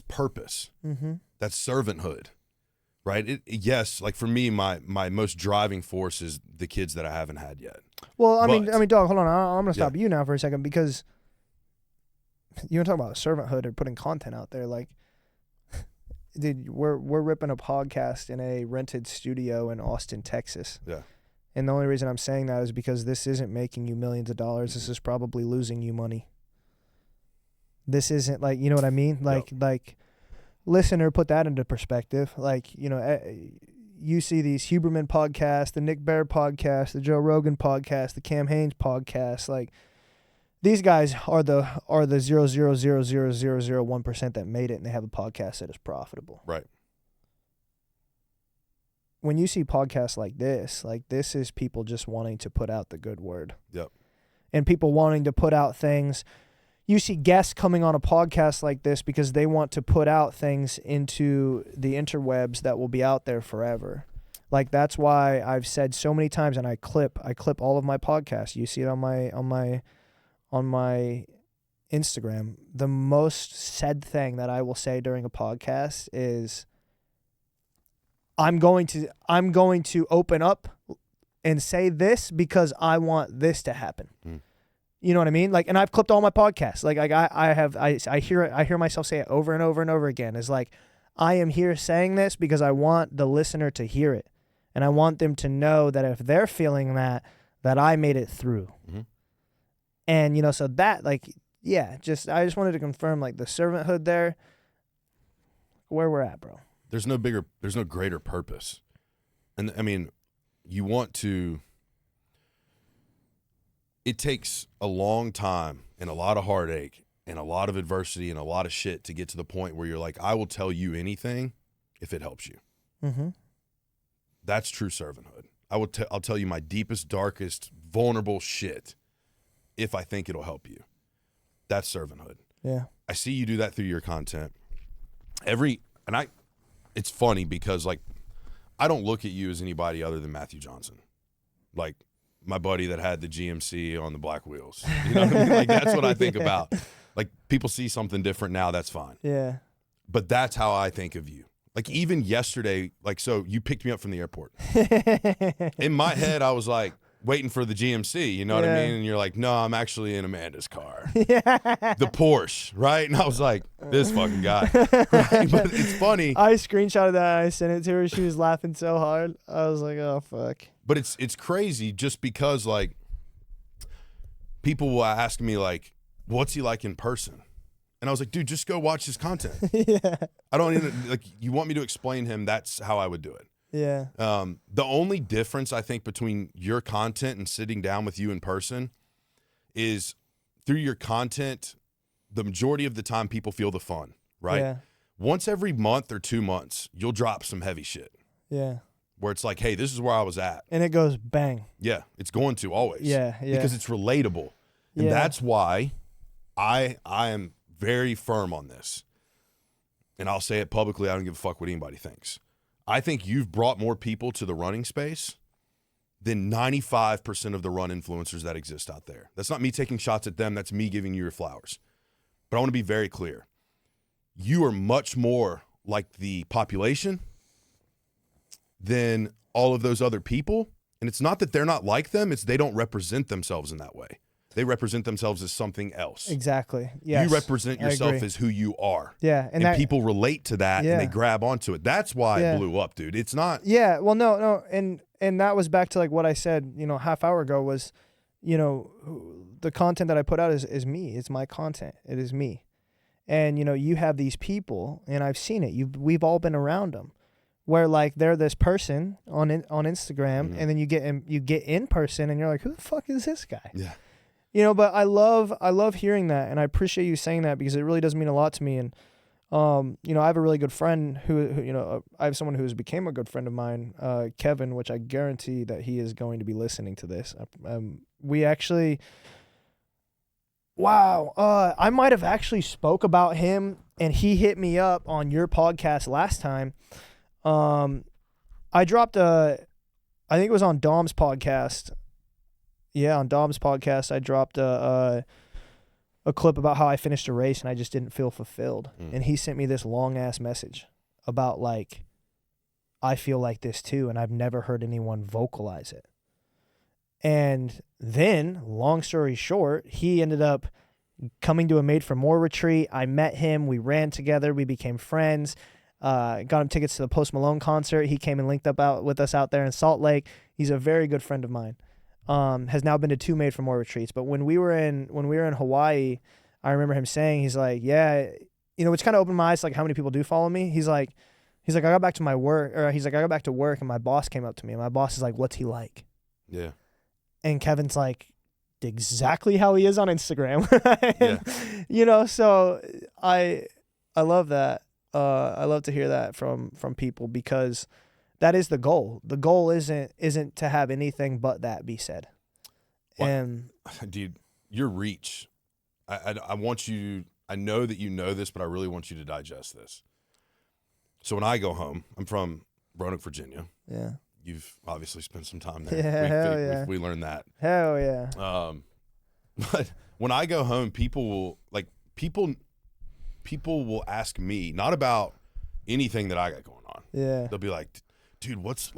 purpose. Mm-hmm. That's servanthood, right? Yes, like for me, my most driving force is the kids that I haven't had yet. Well, I mean, dog, hold on. I'm going to stop Yeah. you now for a second, because you want to talk about servanthood or putting content out there. Like, dude, we're ripping a podcast in a rented studio in Austin, Texas. Yeah. And the only reason I'm saying that is because this isn't making you millions of dollars. This is probably losing you money. This isn't like, you know what I mean? Like, listener, put that into perspective. Like, you know, you see these Huberman podcasts, the Nick Bear podcast, the Joe Rogan podcast, the Cam Hanes podcast. Like, these guys are the 0.0000001% that made it, and they have a podcast that is profitable. Right. When you see podcasts like this is people just wanting to put out the good word. Yep. And people wanting to put out things. You see guests coming on a podcast like this because they want to put out things into the interwebs that will be out there forever. Like, that's why I've said so many times, and I clip all of my podcasts. You see it on my Instagram. The most said thing that I will say during a podcast is, I'm going to open up and say this because I want this to happen. You know what I mean? Like, and I've clipped all my podcasts. Like I hear myself say it over and over and over again. It's like, I am here saying this because I want the listener to hear it, and I want them to know that if they're feeling that I made it through. Mm-hmm. And you know, so that, like, yeah, I just wanted to confirm, like, the servanthood there, where we're at, bro. There's no greater purpose. And I mean, it takes a long time and a lot of heartache and a lot of adversity and a lot of shit to get to the point where you're like, I will tell you anything if it helps you. Mm-hmm. That's true servanthood. I'll tell you my deepest, darkest, vulnerable shit if I think it'll help you. That's servanthood. Yeah. I see you do that through your content. It's funny because, like, I don't look at you as anybody other than Matthew Johnson. Like, my buddy that had the GMC on the black wheels. You know what I mean? Like, that's what I think about. Like, people see something different now, that's fine. Yeah. But that's how I think of you. Like, even yesterday, like, so you picked me up from the airport. In my head, I was like, waiting for the GMC, you know what I mean? And you're like, no, I'm actually in Amanda's car. The Porsche, right? And I was like, this fucking guy. Right? But it's funny. I screenshotted that and I sent it to her. She was laughing so hard. I was like, oh, fuck. But it's crazy just because, like, people will ask me, like, what's he like in person? And I was like, dude, just go watch his content. Yeah. I don't even, like, you want me to explain him, that's how I would do it. Yeah. The only difference I think between your content and sitting down with you in person is through your content, the majority of the time people feel the fun, right? Yeah. Once every month or 2 months, you'll drop some heavy shit. Yeah. Where it's like, hey, this is where I was at. And it goes bang. Yeah, it's going to always. Yeah, yeah. Because it's relatable. And that's why I am very firm on this. And I'll say it publicly, I don't give a fuck what anybody thinks. I think you've brought more people to the running space than 95% of the run influencers that exist out there. That's not me taking shots at them. That's me giving you your flowers. But I want to be very clear. You are much more like the population than all of those other people. And it's not that they're not like them, it's they don't represent themselves in that way. They represent themselves as something else. Exactly. Yes. You represent yourself as who you are. Yeah. And people relate to that and they grab onto it. That's why it blew up, dude. It's not. Yeah. Well, no. And that was back to like what I said, half hour ago was, the content that I put out is me. It's my content. It is me. And, you have these people, and I've seen it. We've all been around them, where like they're this person on Instagram, and then you get in person, and you're like, who the fuck is this guy? Yeah. But I love hearing that, and I appreciate you saying that because it really does mean a lot to me. And I have a really good friend who I have someone who's became a good friend of mine, Kevin, which I guarantee that he is going to be listening to this. We actually. Wow. I might have actually spoke about him, and he hit me up on your podcast last time. I dropped I think it was on Dom's podcast. Yeah, on Dom's podcast, I dropped a clip about how I finished a race and I just didn't feel fulfilled. And he sent me this long ass message about like, I feel like this too, and I've never heard anyone vocalize it. And then, long story short, he ended up coming to a Made for More retreat. I met him. We ran together. We became friends. Got him tickets to the Post Malone concert. He came and linked up with us out there in Salt Lake. He's a very good friend of mine. Has now been to 2 Made for More retreats. But when we were in Hawaii, I remember him saying, he's like, yeah, which kind of opened my eyes to like how many people do follow me. He's like, I got back to my work, or he's like, I got back to work, and my boss came up to me, and my boss is like, what's he like? Yeah. And Kevin's like, exactly how he is on Instagram. Yeah. So I love that. I love to hear that from people, because that is the goal. The goal isn't to have anything but that be said. What? And dude, your reach. I want you. I know that you know this, but I really want you to digest this. So when I go home, I'm from Roanoke, Virginia. Yeah. You've obviously spent some time there. Yeah, hell yeah. We learned that. Hell yeah. But when I go home, people will ask me, not about anything that I got going on. Yeah. They'll be like, dude, what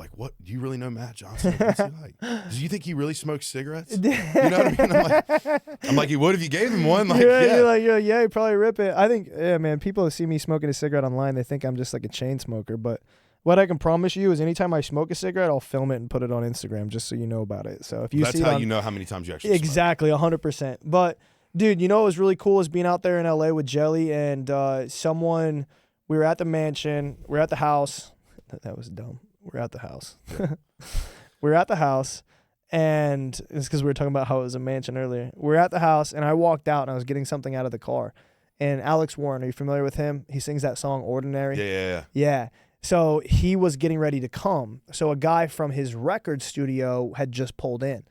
do you really know Matt Johnson? What's he like? Do you think he really smokes cigarettes? You know what I mean? I'm like, he would if you gave him one. Like, yeah. You're like, yeah, he'd probably rip it. I think, yeah, man, people see me smoking a cigarette online, they think I'm just like a chain smoker, but what I can promise you is anytime I smoke a cigarette, I'll film it and put it on Instagram just so you know about it. So if you That's see how you know how many times you actually exactly, 100%. But dude, what was really cool is being out there in LA with Jelly and we were at the mansion, we were at the house. That was dumb. We're at the house. We're at the house, and it's because we were talking about how it was a mansion earlier. We're at the house, and I walked out, and I was getting something out of the car. And Alex Warren, are you familiar with him? He sings that song Ordinary. Yeah. So he was getting ready to come. So a guy from his record studio had just pulled in.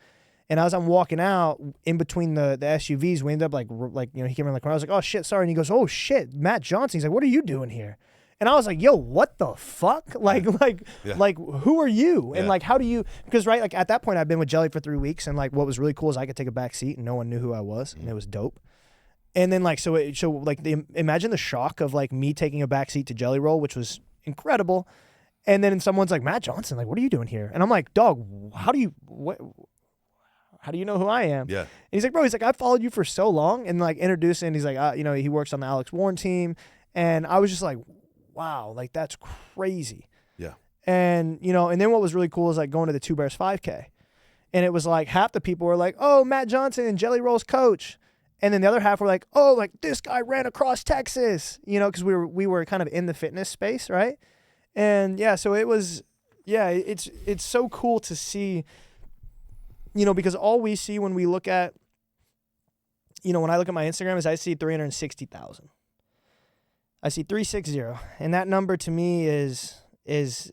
And as I'm walking out, in between the SUVs, we ended up he came around the corner. I was like, oh, shit, sorry. And he goes, oh, shit, Matt Johnson. He's like, what are you doing here? And I was like, yo, what the fuck? Like, who are you? And like, how do you, because right, like at that point I've been with Jelly for 3 weeks. And like, what was really cool is I could take a back seat and no one knew who I was. And it was dope. And then like, imagine the shock of like me taking a back seat to Jelly Roll, which was incredible. And then someone's like, Matt Johnson, like, what are you doing here? And I'm like, dog, how do you know who I am? Yeah. And he's like, bro, I followed you for so long. And like introducing, he's like, he works on the Alex Warren team. And I was just like, wow, like that's crazy. Yeah. And, and then what was really cool is like going to the Two Bears 5K. And it was like half the people were like, oh, Matt Johnson and Jelly Roll's coach. And then the other half were like, oh, like this guy ran across Texas, because we were kind of in the fitness space, right? And yeah, so it was, it's so cool to see, because all we see when we look at, when I look at my Instagram is I see 360,000. I see 360, and that number to me is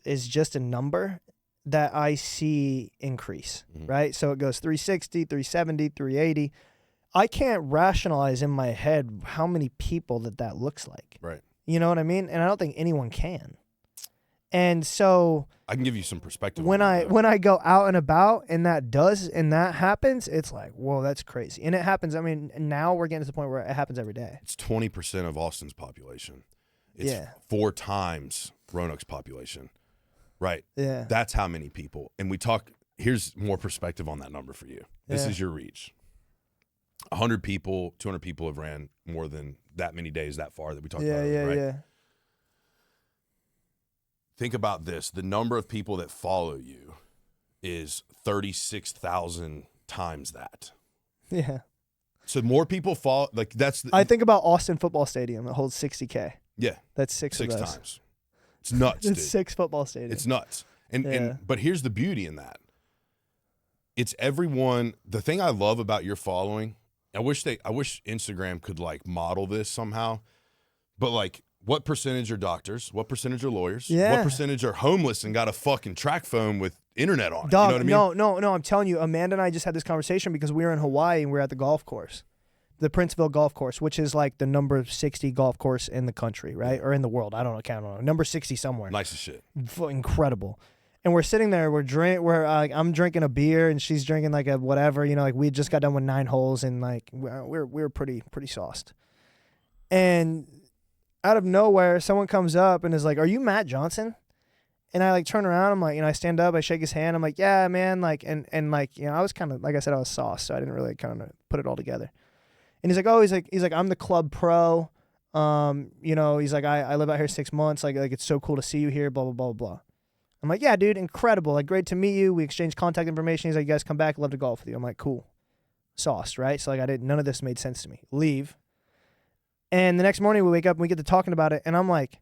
just a number that I see increase, right? So it goes 360, 370, 380. I can't rationalize in my head how many people that looks like. Right. You know what I mean? And I don't think anyone can. And so I can give you some perspective. When I go out and about and that happens, it's like, whoa, that's crazy. And it happens. I mean, now we're getting to the point where it happens every day. It's 20% of Austin's population. It's 4 times Roanoke's population. Right. Yeah. That's how many people. And we talk, here's more perspective on that number for you. This is your reach. 100 people, 200 people have ran more than that many days that far that we talked about earlier, right? Yeah. Think about this. The number of people that follow you is 36,000 times that. Yeah. So more people follow, like that's. I think about Austin Football Stadium. It holds 60K. Yeah. That's six of those. Times. It's nuts, dude. It's 6 football stadiums. It's nuts. But here's the beauty in that. It's everyone. The thing I love about your following, I wish Instagram could like model this somehow, but like what percentage are doctors? What percentage are lawyers? Yeah. What percentage are homeless and got a fucking track phone with internet on it? Dog, you know what I mean? No. I'm telling you, Amanda and I just had this conversation because we were in Hawaii and we were at the golf course, the Princeville Golf Course, which is like the number 60 golf course in the country, right? Or in the world. I don't know. Count on number 60 somewhere. Nice as shit. Incredible. And we're sitting there. I'm drinking a beer and she's drinking like a whatever. You know, like we just got done with 9 holes and like we're pretty sauced. And out of nowhere, someone comes up and is like, "Are you Matt Johnson?" And I like turn around. I'm like, I stand up. I shake his hand. I'm like, "Yeah, man." Like, and like, I was kind of, like I said, I was sauced, so I didn't really kind of put it all together. And he's like, "Oh, he's like, I'm the club pro. He's like, I live out here 6 months. Like it's so cool to see you here. Blah blah blah blah." I'm like, "Yeah, dude, incredible. Like, great to meet you." We exchanged contact information. He's like, "You guys come back. Love to golf with you." I'm like, "Cool." Sauced, right? So like, none of this made sense to me. Leave. And the next morning we wake up and we get to talking about it, and I'm like,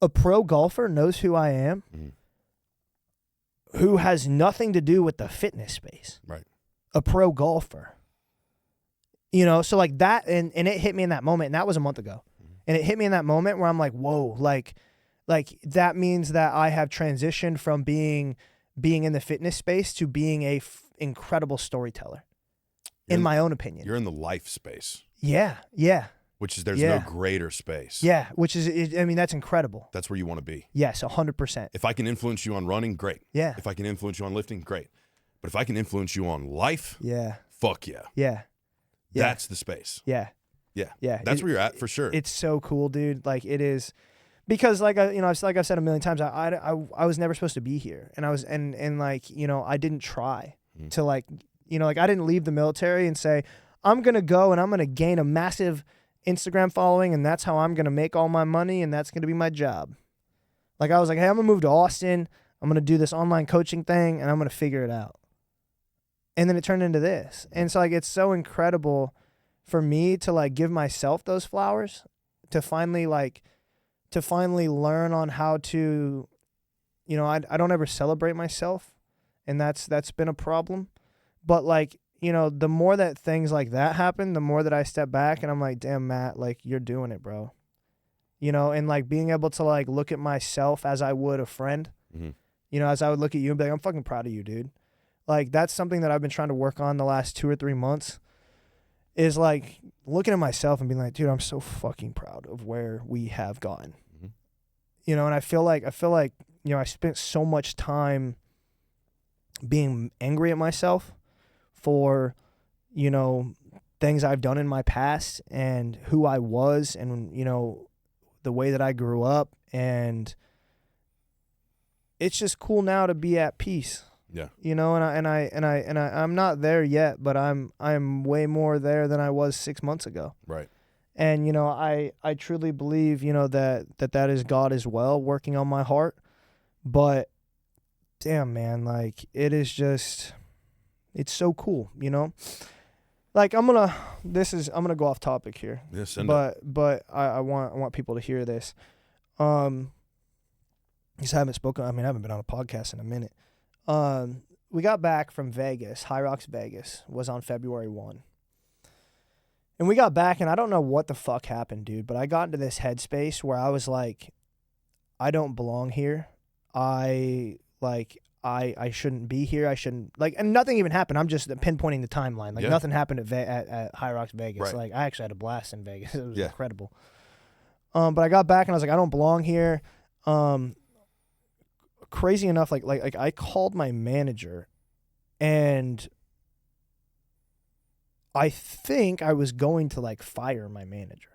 a pro golfer knows who I am, who has nothing to do with the fitness space. Right. A pro golfer. So like that, and it hit me in that moment, and that was a month ago. And it hit me in that moment where I'm like, whoa, like that means that I have transitioned from being in the fitness space to being a incredible storyteller, in my own opinion. You're in the life space. Yeah. Which is, there's no greater space. Yeah, which is, that's incredible. That's where you want to be. Yes, 100%. If I can influence you on running, great. Yeah. If I can influence you on lifting, great. But if I can influence you on life, fuck yeah. Yeah. That's the space. Yeah. That's where you're at for sure. It's so cool, dude. Like it is, because like I've said a million times, I was never supposed to be here, and I was and like I didn't try to like I didn't leave the military and say I'm gonna go and I'm gonna gain a massive Instagram following and that's how I'm gonna make all my money and that's gonna be my job. Like I was like, hey, I'm gonna move to Austin. I'm gonna do this online coaching thing and I'm gonna figure it out. And then it turned into this. And so like it's so incredible for me to like give myself those flowers, to finally learn on how to, I don't ever celebrate myself, and that's been a problem. But like, the more that things like that happen, the more that I step back and I'm like, damn, Matt, like you're doing it, bro. And like being able to like look at myself as I would a friend, as I would look at you and be like, I'm fucking proud of you, dude. Like that's something that I've been trying to work on the last 2 or 3 months, is like looking at myself and being like, dude, I'm so fucking proud of where we have gotten. And I feel like, I spent so much time being angry at myself for, things I've done in my past and who I was and, the way that I grew up. And it's just cool now to be at peace. Yeah. I'm not there yet, but I'm way more there than I was 6 months ago. Right. And, I truly believe, that is God as well working on my heart. But damn, man, like it is just, it's so cool, Like I'm gonna go off topic here. Yeah, but I want people to hear this. Because I haven't spoken. I haven't been on a podcast in a minute. We got back from Vegas. High Rocks Vegas was on February 1. And we got back, and I don't know what the fuck happened, dude, but I got into this headspace where I was like, I don't belong here. I shouldn't be here. I shouldn't, like, and nothing even happened. I'm just pinpointing the timeline. Like, nothing happened at High Rocks Vegas. Right. Like, I actually had a blast in Vegas. It was incredible. But I got back, and I was like, I don't belong here. Crazy enough, like I called my manager, and I think I was going to like fire my manager,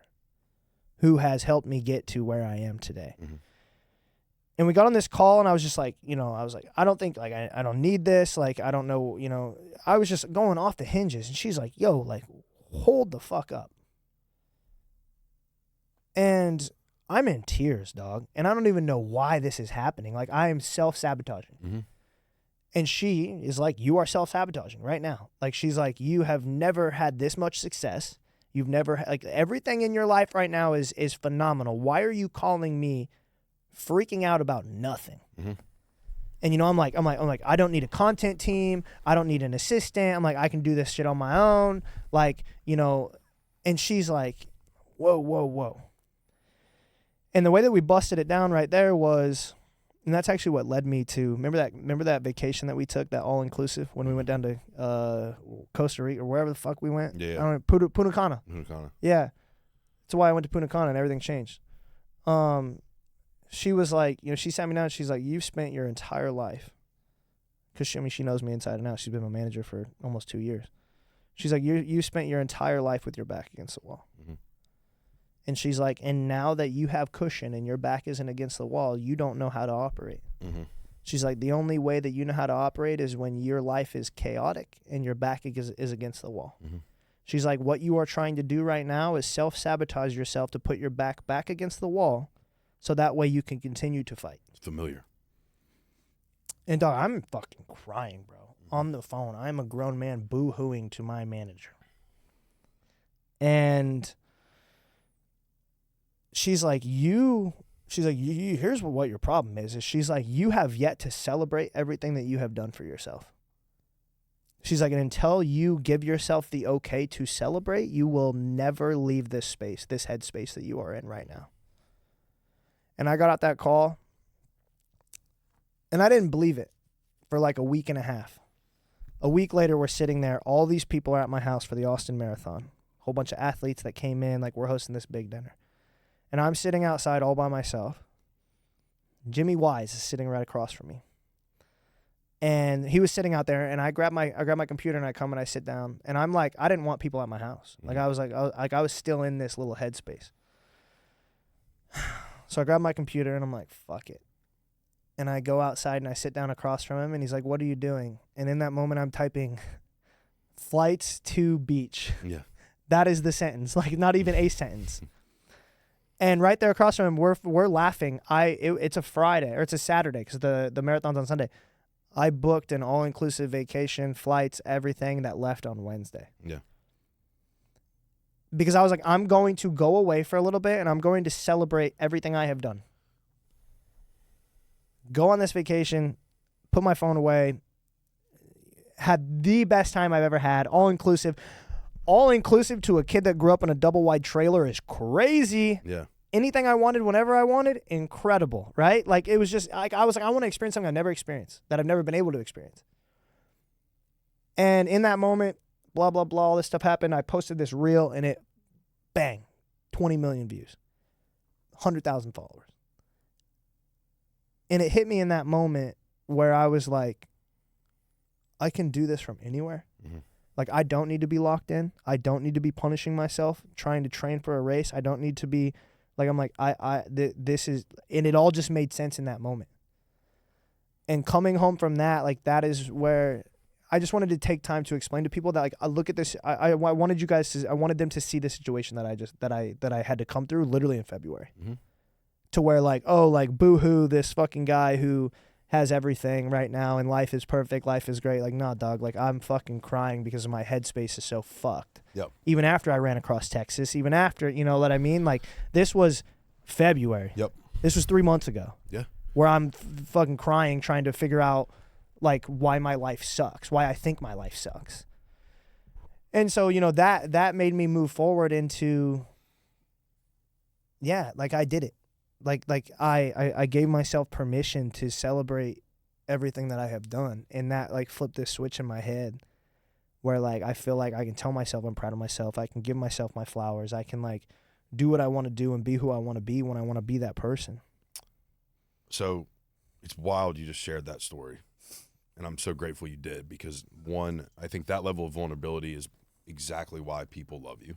who has helped me get to where I am today. And we got on this call, and I was just like, I was like, I don't think, like, I don't need this. Like, I don't know, I was just going off the hinges. And she's like, yo, like, hold the fuck up. And I'm in tears, dog. And I don't even know why this is happening. Like, I am self-sabotaging. Mm-hmm. And she is like, you are self-sabotaging right now. Like, she's like, you have never had this much success. You've never, like, everything in your life right now is phenomenal. Why are you calling me freaking out about nothing? Mm-hmm. And I'm like, I don't need a content team. I don't need an assistant. I'm like, I can do this shit on my own. Like, and she's like, whoa. And the way that we busted it down right there was, and that's actually what led me to, remember that vacation that we took, that all-inclusive, when we went down to Costa Rica or wherever the fuck we went? Yeah. I don't know, Punta Cana. Punta Cana. Yeah. That's why I went to Punta Cana and everything changed. She was like, she sat me down and she's like, you've spent your entire life, because she knows me inside and out. She's been my manager for almost 2 years. She's like, you spent your entire life with your back against the wall. Mm-hmm. And she's like, and now that you have cushion and your back isn't against the wall, you don't know how to operate. Mm-hmm. She's like, the only way that you know how to operate is when your life is chaotic and your back is against the wall. Mm-hmm. She's like, what you are trying to do right now is self-sabotage yourself to put your back against the wall, so that way you can continue to fight. It's familiar. And dog, I'm fucking crying, bro. Mm-hmm. On the phone. I'm a grown man boo-hooing to my manager. And she's like, here's what your problem is she's like, you have yet to celebrate everything that you have done for yourself. She's like, and until you give yourself the okay to celebrate, you will never leave this space, this headspace that you are in right now. And I got out that call, and I didn't believe it for like a week and a half. A week later, we're sitting there. All these people are at my house for the Austin Marathon. A whole bunch of athletes that came in, like, we're hosting this big dinner. And I'm sitting outside all by myself. Jimmy Wise is sitting right across from me. And he was sitting out there, and I grab my computer, and I come and I sit down. And I'm like, I didn't want people at my house. Like, I was still in this little headspace. So I grab my computer, and I'm like, fuck it. And I go outside, and I sit down across from him, and he's like, what are you doing? And in that moment, I'm typing, flights to beach. Yeah. That is the sentence. Like, not even a sentence. And right there across from him, we're laughing. It's a Friday, or it's a Saturday, because the marathon's on Sunday. I booked an all-inclusive vacation, flights, everything that left on Wednesday. Yeah. Because I was like, I'm going to go away for a little bit, and I'm going to celebrate everything I have done. Go on this vacation, put my phone away, had the best time I've ever had, all-inclusive. All-inclusive to a kid that grew up in a double-wide trailer is crazy. Yeah. Anything I wanted, whenever I wanted, incredible, right? Like, it was just, like, I was like, I want to experience something I've never experienced, that I've never been able to experience. And in that moment, blah, blah, blah, all this stuff happened. I posted this reel, and it, bang, 20 million views, 100,000 followers. And it hit me in that moment where I was like, I can do this from anywhere. Mm-hmm. Like, I don't need to be locked in. I don't need to be punishing myself, trying to train for a race. I don't need to be, like, I'm like, this is, and it all just made sense in that moment. And coming home from that, like, that is where I just wanted to take time to explain to people that, like, I look at this, I wanted you guys to, I wanted them to see the situation that I had to come through literally in February. Mm-hmm. To where, like, oh, like, boo-hoo, this fucking guy who has everything right now and life is perfect, life is great. Like, nah, dog, like, I'm fucking crying because my headspace is so fucked. Yep. Even after I ran across Texas, even after, you know what I mean? Like, this was February. Yep. This was 3 months ago. Yeah. Where I'm fucking crying trying to figure out, like, why my life sucks, why I think my life sucks. And so, you know, that made me move forward into, yeah, like, I did it. Like I gave myself permission to celebrate everything that I have done, and that, like, flipped this switch in my head where, like, I feel like I can tell myself I'm proud of myself. I can give myself my flowers. I can, like, do what I want to do and be who I want to be when I want to be that person. So it's wild you just shared that story, and I'm so grateful you did, because, one, I think that level of vulnerability is exactly why people love you.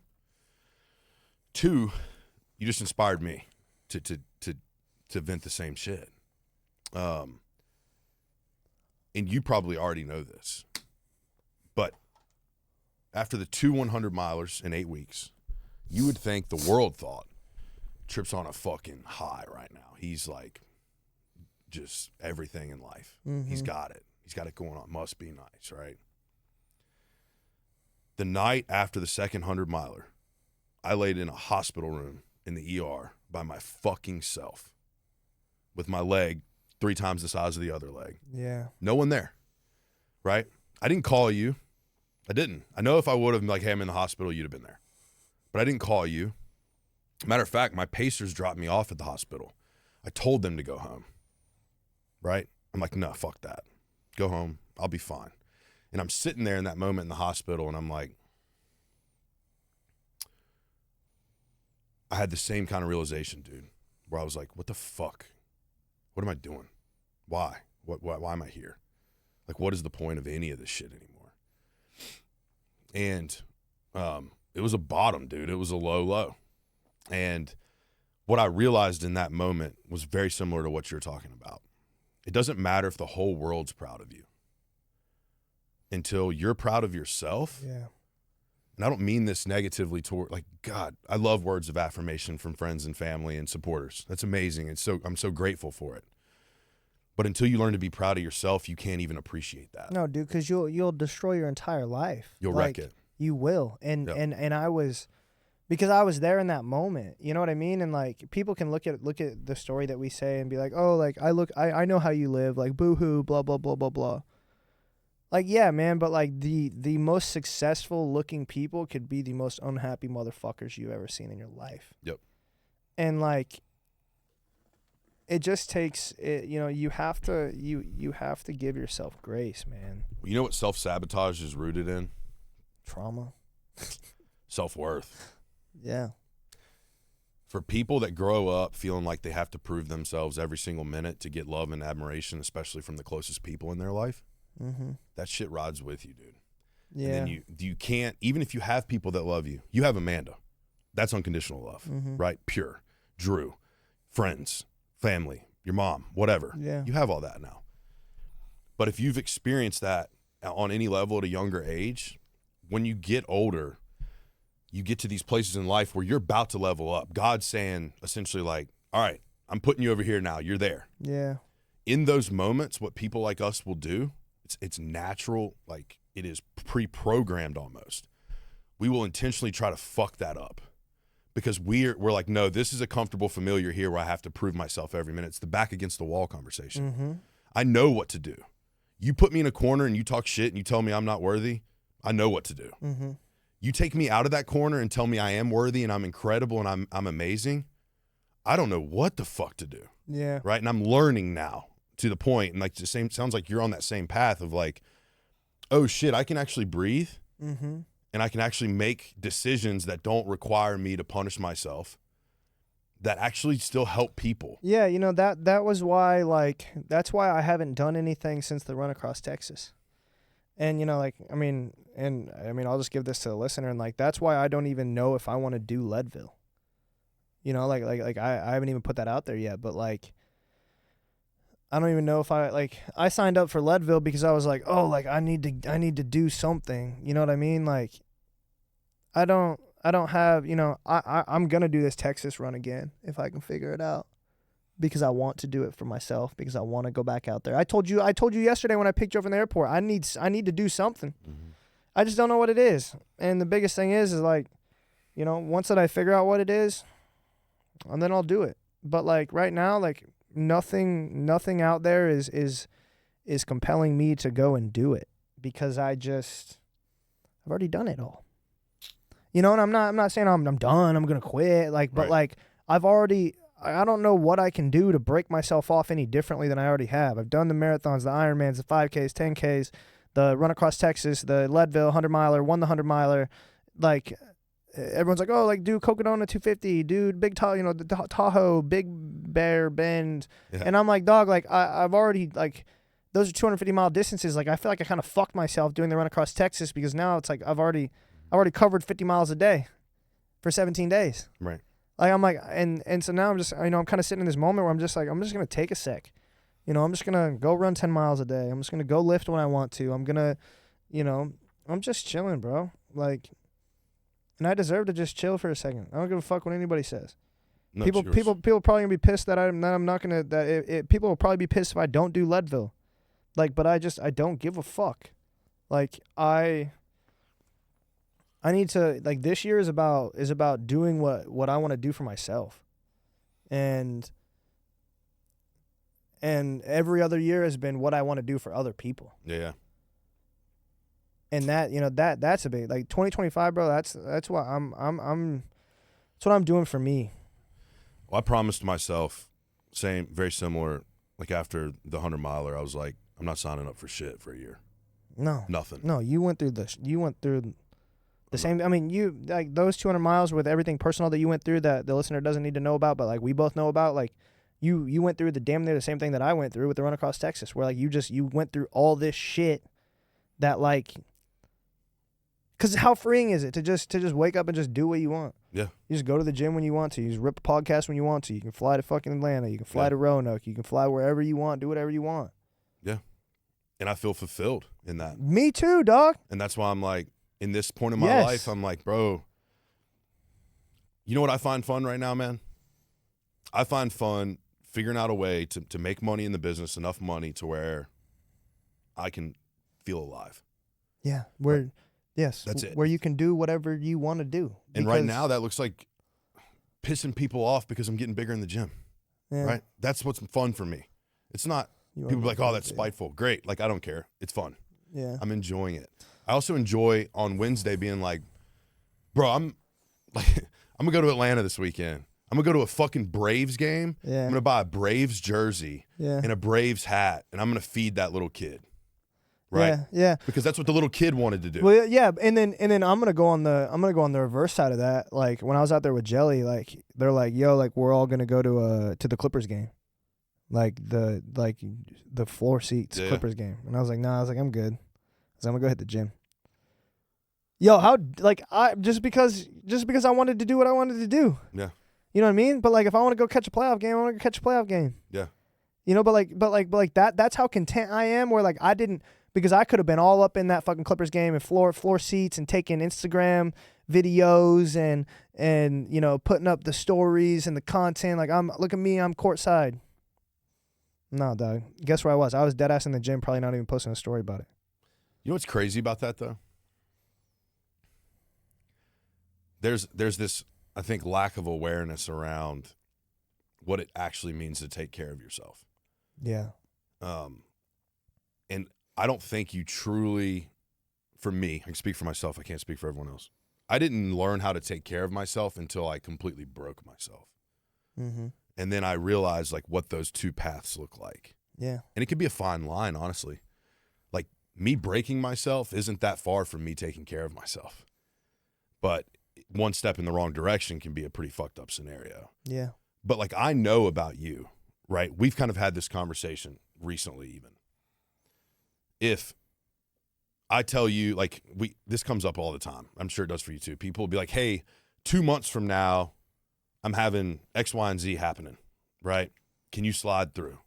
Two, you just inspired me to vent the same shit. And you probably already know this, but after the 2 100-milers in 8 weeks, you would think the world thought Tripp's on a fucking high right now. He's like just everything in life. Mm-hmm. He's got it. He's got it going on. Must be nice, right? The night after the second 100-miler, I laid in a hospital room in the ER by my fucking self with my leg 3 times the size of the other leg. Yeah. No one there, right? I didn't call you. I didn't. I know if I would have been like, hey, I'm in the hospital, you'd have been there. But I didn't call you. Matter of fact, my pacers dropped me off at the hospital. I told them to go home, right? I'm like, no, fuck that. Go home. I'll be fine. And I'm sitting there in that moment in the hospital, and I'm like, I had the same kind of realization, dude, where I was like, what the fuck? What am I doing? Why? Why am I here? Like, what is the point of any of this shit anymore? And it was a bottom, dude. It was a low. And what I realized in that moment was very similar to what you're talking about. It doesn't matter if the whole world's proud of you until you're proud of yourself. Yeah. And I don't mean this negatively toward, like, God, I love words of affirmation from friends and family and supporters. That's amazing. And I'm so grateful for it. But until you learn to be proud of yourself, you can't even appreciate that. No, dude, because you'll destroy your entire life. You'll wreck it. You will. And Yep. and I was, because I was there in that moment. You know what I mean? And like, people can look at the story that we say and be like, oh, like I know how you live, like boo-hoo, blah blah blah blah blah. Like, yeah, man, but like the most successful looking people could be the most unhappy motherfuckers you've ever seen in your life. Yep. And like, it just takes it, you have to give yourself grace, man. You know what self-sabotage is rooted in? Trauma. Self-worth. Yeah. For people that grow up feeling like they have to prove themselves every single minute to get love and admiration, especially from the closest people in their life, that shit rides with you, dude. Yeah. And then you can't, even if you have people that love you, you have Amanda. That's unconditional love, right? Pure. Drew. Friends. Family. Your mom. Whatever. Yeah. You have all that now. But if you've experienced that on any level at a younger age, when you get older, you get to these places in life where you're about to level up. God's saying essentially like, all right, I'm putting you over here now. You're there. Yeah. In those moments, what people like us will do, it's natural, like it is pre-programmed almost. We will intentionally try to fuck that up because we're like, no, this is a comfortable familiar here where I have to prove myself every minute. It's the back against the wall conversation. I know what to do. You put me in a corner and you talk shit and you tell me I'm not worthy, I know what to do. You take me out of that corner and tell me I am worthy and I'm incredible and I'm amazing, I don't know what the fuck to do. Yeah. Right? And I'm learning now to the point, and like the same, sounds like you're on that same path of like, oh shit, I can actually breathe and I can actually make decisions that don't require me to punish myself, that actually still help people. Yeah, that was why, like, that's why I haven't done anything since the run across Texas. And, I'll just give this to the listener, and like, that's why I don't even know if I want to do Leadville. I haven't even put that out there yet, but like, I don't even know if I signed up for Leadville because I was like, oh, like I need to do something. You know what I mean? Like, I don't have, I'm going to do this Texas run again if I can figure it out, because I want to do it for myself, because I want to go back out there. I told you yesterday when I picked you up in the airport, I need to do something. I just don't know what it is. And the biggest thing is like, once that I figure out what it is, and then I'll do it. But like right now, like nothing out there is compelling me to go and do it, because I've already done it all. And I'm not saying I'm done, I'm going to quit, like, but like I don't know what I can do to break myself off any differently than I already have. I've done the marathons, the Ironmans, the 5Ks, 10Ks, the run across Texas, the Leadville 100-miler, won the 100-miler. Like, everyone's like, oh, like, do Cocodona 250, dude, Big Tahoe, the Tahoe, Big Bear Bend. Yeah. And I'm like, dog, like, I've already, like, those are 250-mile distances. Like, I feel like I kind of fucked myself doing the run across Texas, because now it's like I've already covered 50 miles a day for 17 days. Right. Like, I'm like, and so now I'm just, I'm kind of sitting in this moment where I'm just like, I'm just going to take a sec. You know, I'm just going to go run 10 miles a day. I'm just going to go lift when I want to. I'm going to, I'm just chilling, bro. Like, and I deserve to just chill for a second. I don't give a fuck what anybody says. No, People probably gonna be pissed that I'm not gonna. People will probably be pissed if I don't do Leadville. Like, but I don't give a fuck. Like, I need to, like, this year is about doing what I want to do for myself, and every other year has been what I want to do for other people. Yeah. And that, that's a big, like, 2025, bro. That's what that's what I'm doing for me. Well, I promised myself, very similar. Like after the 100-miler, I was like, I'm not signing up for shit for a year. No, nothing. No, you went through the same. I mean, you, like, those 200 miles with everything personal that you went through that the listener doesn't need to know about, but like we both know about. Like, you went through the damn near the same thing that I went through with the run across Texas, where like you went through all this shit that, like, because how freeing is it to just wake up and just do what you want? Yeah. You just go to the gym when you want to. You just rip a podcast when you want to. You can fly to fucking Atlanta. You can fly to Roanoke. You can fly wherever you want. Do whatever you want. Yeah. And I feel fulfilled in that. Me too, dog. And that's why I'm like, in this point in my life, I'm like, bro, you know what I find fun right now, man? I find fun figuring out a way to make money in the business, enough money to where I can feel alive. Yeah. Yes. That's it. Where you can do whatever you want to do. And right now that looks like pissing people off because I'm getting bigger in the gym. Yeah. Right? That's what's fun for me. It's not people be like, oh, that's spiteful. Great. Like, I don't care. It's fun. Yeah. I'm enjoying it. I also enjoy on Wednesday being like, bro, I'm gonna go to Atlanta this weekend. I'm gonna go to a fucking Braves game. Yeah. I'm gonna buy a Braves jersey and a Braves hat, and I'm gonna feed that little kid. Right. Yeah, yeah. Because that's what the little kid wanted to do. Well, yeah, and then I'm gonna go on the reverse side of that. Like, when I was out there with Jelly, like, they're like, yo, like, we're all gonna go to the Clippers game, like the floor seats Clippers game. And I was like, nah. I was like, I'm good. So I'm gonna go hit the gym. Yo, how, like, I just because I wanted to do what I wanted to do. Yeah. You know what I mean? But like, if I want to go catch a playoff game, I want to go catch a playoff game. Yeah. You know, but like that's how content I am. Where like I didn't. Because I could have been all up in that fucking Clippers game and floor seats and taking Instagram videos and you know, putting up the stories and the content. Like, look at me, I'm courtside. No, dog. Guess where I was? I was dead ass in the gym, probably not even posting a story about it. You know what's crazy about that though? There's this, I think, lack of awareness around what it actually means to take care of yourself. Yeah. And I don't think you truly, for me, I can speak for myself, I can't speak for everyone else. I didn't learn how to take care of myself until I completely broke myself. Mm-hmm. And then I realized like what those two paths look like. Yeah. And it could be a fine line, honestly. Like, me breaking myself isn't that far from me taking care of myself. But one step in the wrong direction can be a pretty fucked up scenario. Yeah. But like, I know about you, right? We've kind of had this conversation recently even. If I tell you, like, this comes up all the time. I'm sure it does for you too. People will be like, hey, 2 months from now, I'm having X, Y, and Z happening, right? Can you slide through?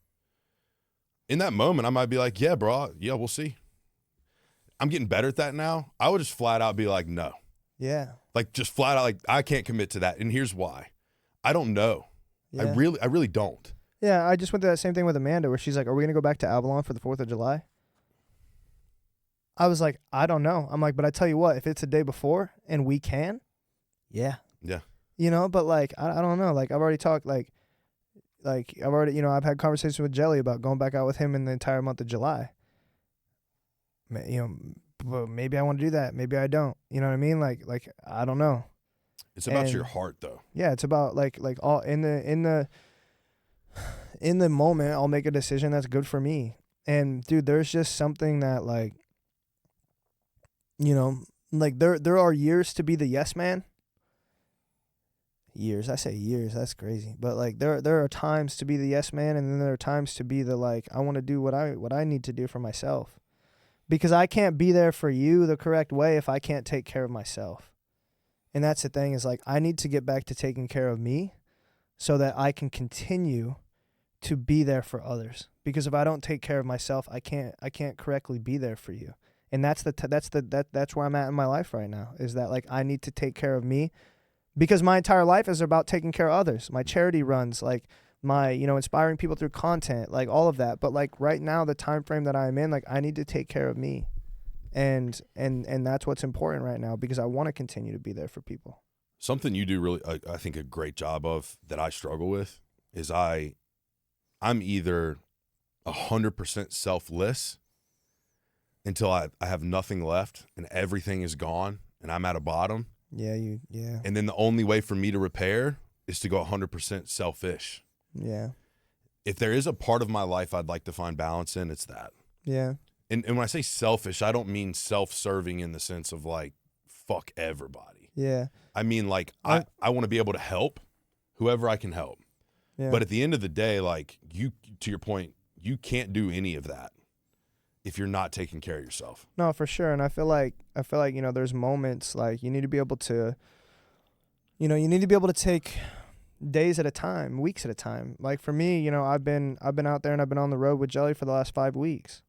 In that moment, I might be like, yeah, bro, yeah, we'll see. I'm getting better at that now. I would just flat out be like, no. Yeah. Like, just flat out, like, I can't commit to that. And here's why. I don't know. Yeah. I really don't. Yeah, I just went through that same thing with Amanda where she's like, are we going to go back to Avalon for the 4th of July? I was like, I don't know. I'm like, but I tell you what, if it's a day before and we can, yeah. Yeah. You know, but like, I don't know. Like, I've already talked, like I've already, you know, I've had conversations with Jelly about going back out with him in the entire month of July. You know, but maybe I want to do that. Maybe I don't. You know what I mean? Like I don't know. It's about your heart, though. Yeah, it's about like all in the moment, I'll make a decision that's good for me. And dude, there's just something that, like, you know, like there are years to be the yes man. Years, I say years, that's crazy. But like there are times to be the yes man, and then there are times to be the, like, I want to do what I need to do for myself. Because I can't be there for you the correct way if I can't take care of myself. And that's the thing, is like, I need to get back to taking care of me so that I can continue to be there for others, because if I don't take care of myself, I can't correctly be there for you. And that's where I'm at in my life right now, is that like I need to take care of me, because my entire life is about taking care of others. My charity runs, like my, inspiring people through content, like all of that. But like right now, the time frame that I'm in, like I need to take care of me. And that's what's important right now, because I want to continue to be there for people. Something you do really, I think, a great job of that I struggle with is I'm either 100% selfless until I have nothing left and everything is gone and I'm at a bottom. Yeah. And then the only way for me to repair is to go 100% selfish. Yeah. If there is a part of my life I'd like to find balance in, it's that. Yeah. And when I say selfish, I don't mean self-serving in the sense of like, fuck everybody. Yeah. I mean, like, I want to be able to help whoever I can help. Yeah. But at the end of the day, like, you, to your point, you can't do any of that if you're not taking care of yourself. No, for sure. And I feel like, there's moments like you need to be able to, take days at a time, weeks at a time. Like for me, I've been out there and I've been on the road with Jelly for the last 5 weeks.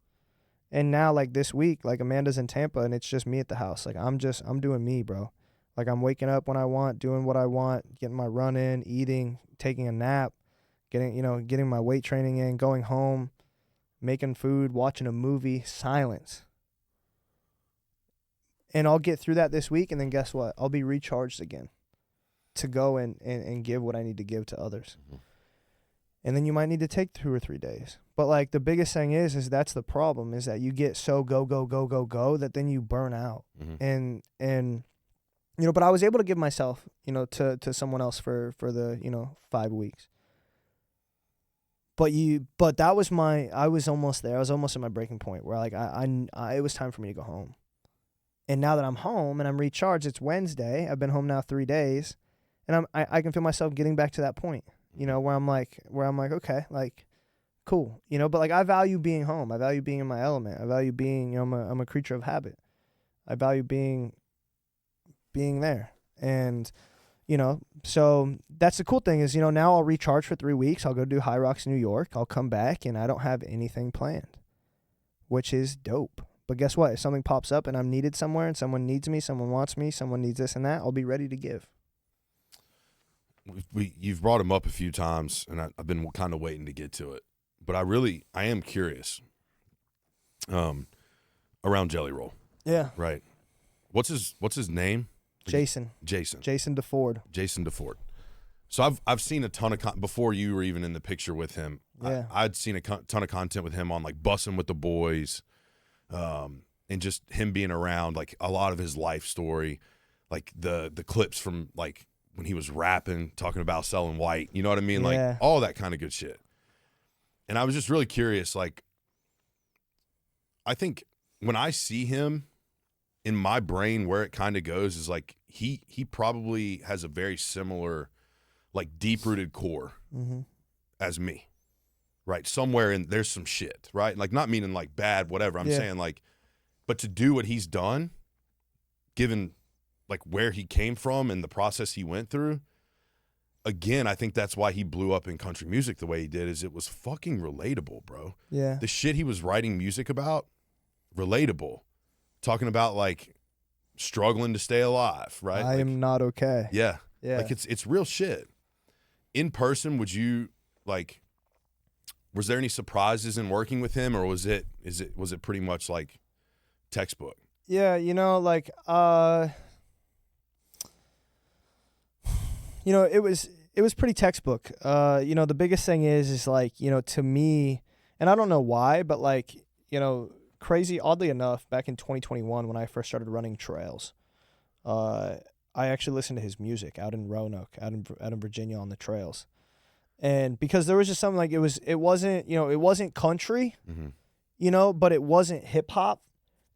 And now like this week, like Amanda's in Tampa and it's just me at the house. Like I'm doing me, bro. Like I'm waking up when I want, doing what I want, getting my run in, eating, taking a nap, getting my weight training in, going home, making food, watching a movie, silence. And I'll get through that this week, and then guess what? I'll be recharged again to go and give what I need to give to others. Mm-hmm. And then you might need to take 2 or 3 days. But like the biggest thing is that's the problem, is that you get so go that then you burn out. Mm-hmm. And but I was able to give myself, to someone else for the, 5 weeks. But that was I was almost there. I was almost at my breaking point where like it was time for me to go home. And now that I'm home and I'm recharged, it's Wednesday. I've been home now 3 days, and I can feel myself getting back to that point, where I'm like, okay, like, cool, but like I value being home. I value being in my element. I value being, I'm a creature of habit. I value being there. And, so that's the cool thing is, now I'll recharge for 3 weeks. I'll go do High Rocks in New York. I'll come back and I don't have anything planned, which is dope. But guess what? If something pops up and I'm needed somewhere and someone needs me, someone wants me, someone needs this and that, I'll be ready to give. You've brought him up a few times, and I've been kind of waiting to get to it. But I am curious around Jelly Roll. Yeah. Right. What's his name? Jason DeFord. Jason DeFord. So I've seen a ton of before you were even in the picture with him. Yeah. I'd seen a ton of content with him on like Bussin' with the Boys, and just him being around, like a lot of his life story, like the clips from like when he was rapping, talking about selling white, you know what I mean? Yeah. Like all that kind of good shit. And I was just really curious, like, I think when I see him, in my brain, where it kind of goes is like he probably has a very similar, like, deep-rooted core mm-hmm. as me, right? Somewhere in there's some shit, right? Like, not meaning like bad, whatever. I'm saying like, but to do what he's done, given like where he came from and the process he went through, again, I think that's why he blew up in country music the way he did, is it was fucking relatable, bro. Yeah. The shit he was writing music about, relatable. Talking about like struggling to stay alive, right? I am not okay. Yeah. Yeah. Like it's real shit. In person, was there any surprises in working with him, or was it pretty much like textbook? Yeah, like it was pretty textbook. The biggest thing is like, to me, and I don't know why, but like, crazy, oddly enough, back in 2021 when I first started running trails, I actually listened to his music out in Roanoke, out in Virginia on the trails. And because there was just something like it wasn't country, mm-hmm. But it wasn't hip hop.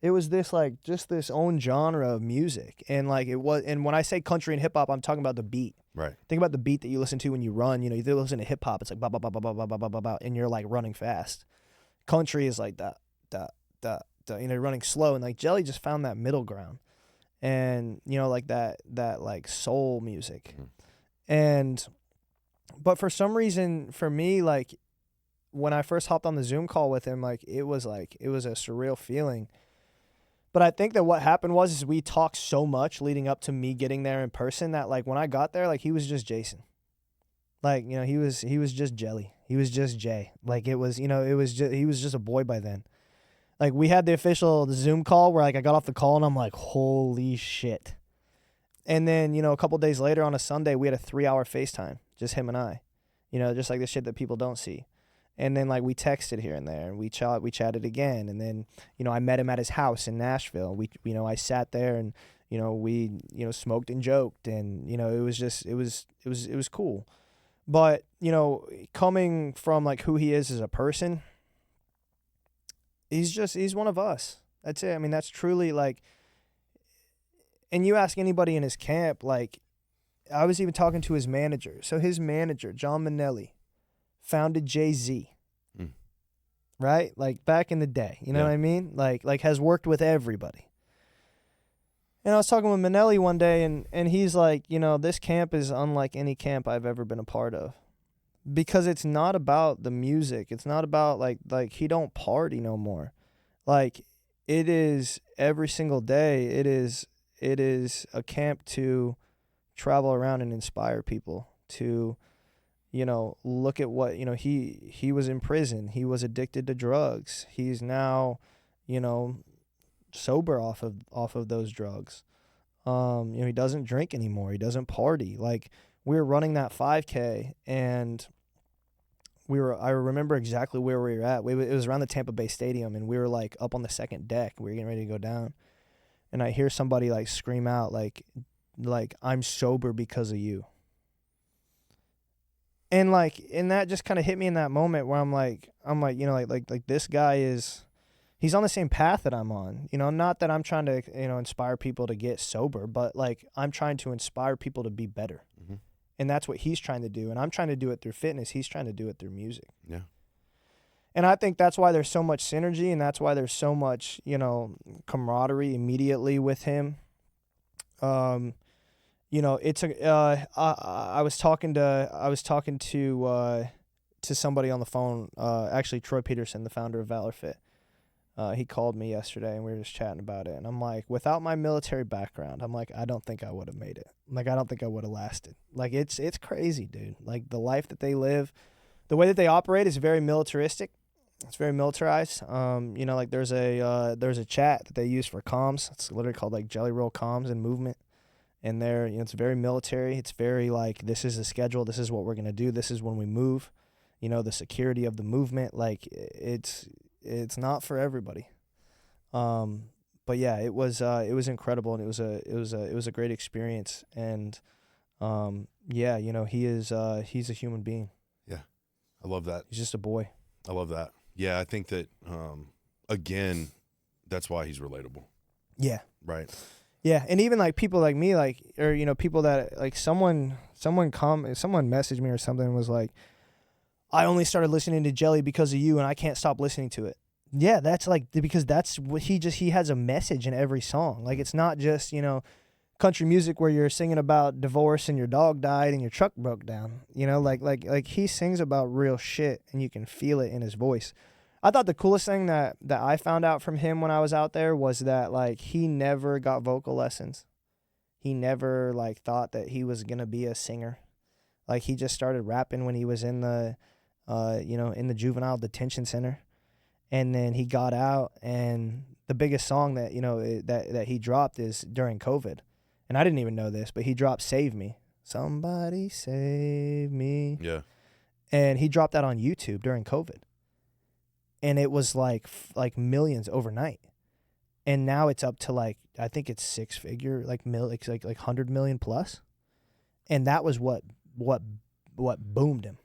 It was this like just this own genre of music. And like and when I say country and hip hop, I'm talking about the beat. Right. Think about the beat that you listen to when you run. You listen to hip hop, it's like ba ba ba ba ba ba ba ba ba, and you're like running fast. Country is like that. You're running slow, and like Jelly just found that middle ground, and like that like soul music, mm-hmm. But for some reason, for me, like when I first hopped on the Zoom call with him, it was a surreal feeling. But I think that what happened is we talked so much leading up to me getting there in person that like when I got there, like he was just Jason. Like, he was just Jelly. He was just Jay. Like he was just a boy by then. Like we had the official Zoom call where like I got off the call and I'm like, holy shit. And then, a couple days later on a Sunday, we had a 3-hour FaceTime, just him and I, just like the shit that people don't see. And then like we texted here and there and we chatted again. And then, I met him at his house in Nashville. I sat there and, we, smoked and joked and, it was cool. But, coming from like who he is as a person, he's one of us. That's it. I mean, that's truly like, and you ask anybody in his camp, like I was even talking to his manager. So his manager, John Minnelli, founded Jay-Z, right? Like back in the day, you know what I mean? Like has worked with everybody. And I was talking with Minnelli one day and he's like, this camp is unlike any camp I've ever been a part of. Because it's not about the music. It's not about like he don't party no more. Like it is every single day. It is a camp to travel around and inspire people to, look at what, he was in prison. He was addicted to drugs. He's now, sober off of those drugs. He doesn't drink anymore. He doesn't party. Like we were running that 5K and I remember exactly where we were at. It was around the Tampa Bay Stadium and we were like up on the second deck. We were getting ready to go down. And I hear somebody like scream out like I'm sober because of you. And that just kind of hit me in that moment where I'm like this guy he's on the same path that I'm on. Not that I'm trying to, inspire people to get sober, but like I'm trying to inspire people to be better. Mm-hmm. And that's what he's trying to do. And I'm trying to do it through fitness. He's trying to do it through music. Yeah. And I think that's why there's so much synergy and that's why there's so much, camaraderie immediately with him. It's I was talking to somebody on the phone, actually Troy Peterson, the founder of Valor Fit. He called me yesterday and we were just chatting about it. And I'm like, without my military background, I'm like, I don't think I would have made it. Like, I don't think I would have lasted. Like, it's crazy, dude. Like, the life that they live, the way that they operate is very militaristic. It's very militarized. Like there's a chat that they use for comms. It's literally called like Jelly Roll Comms and Movement. And it's very military. It's very like, this is the schedule. This is what we're going to do. This is when we move, the security of the movement. Like it's not for everybody. But yeah, it was incredible. And it was a great experience. And, he's a human being. Yeah. I love that. He's just a boy. I love that. Yeah, I think that, again, that's why he's relatable. Yeah. Right. Yeah, and even like people like me, people that like someone messaged me or something and was like, I only started listening to Jelly because of you and I can't stop listening to it. Yeah, that's like, because that's what he has a message in every song. Like it's not just, country music where you're singing about divorce and your dog died and your truck broke down. Like he sings about real shit and you can feel it in his voice. I thought the coolest thing that I found out from him when I was out there was that like he never got vocal lessons. He never like thought that he was gonna be a singer. Like he just started rapping when he was in the in the juvenile detention center. And then he got out and the biggest song that that he dropped is during COVID. And I didn't even know this, but he dropped Save Me. Somebody save me. Yeah. And he dropped that on YouTube during COVID. And it was like millions overnight. And now it's up to like, I think it's 6-figure, like 100 million plus. And that was what boomed him.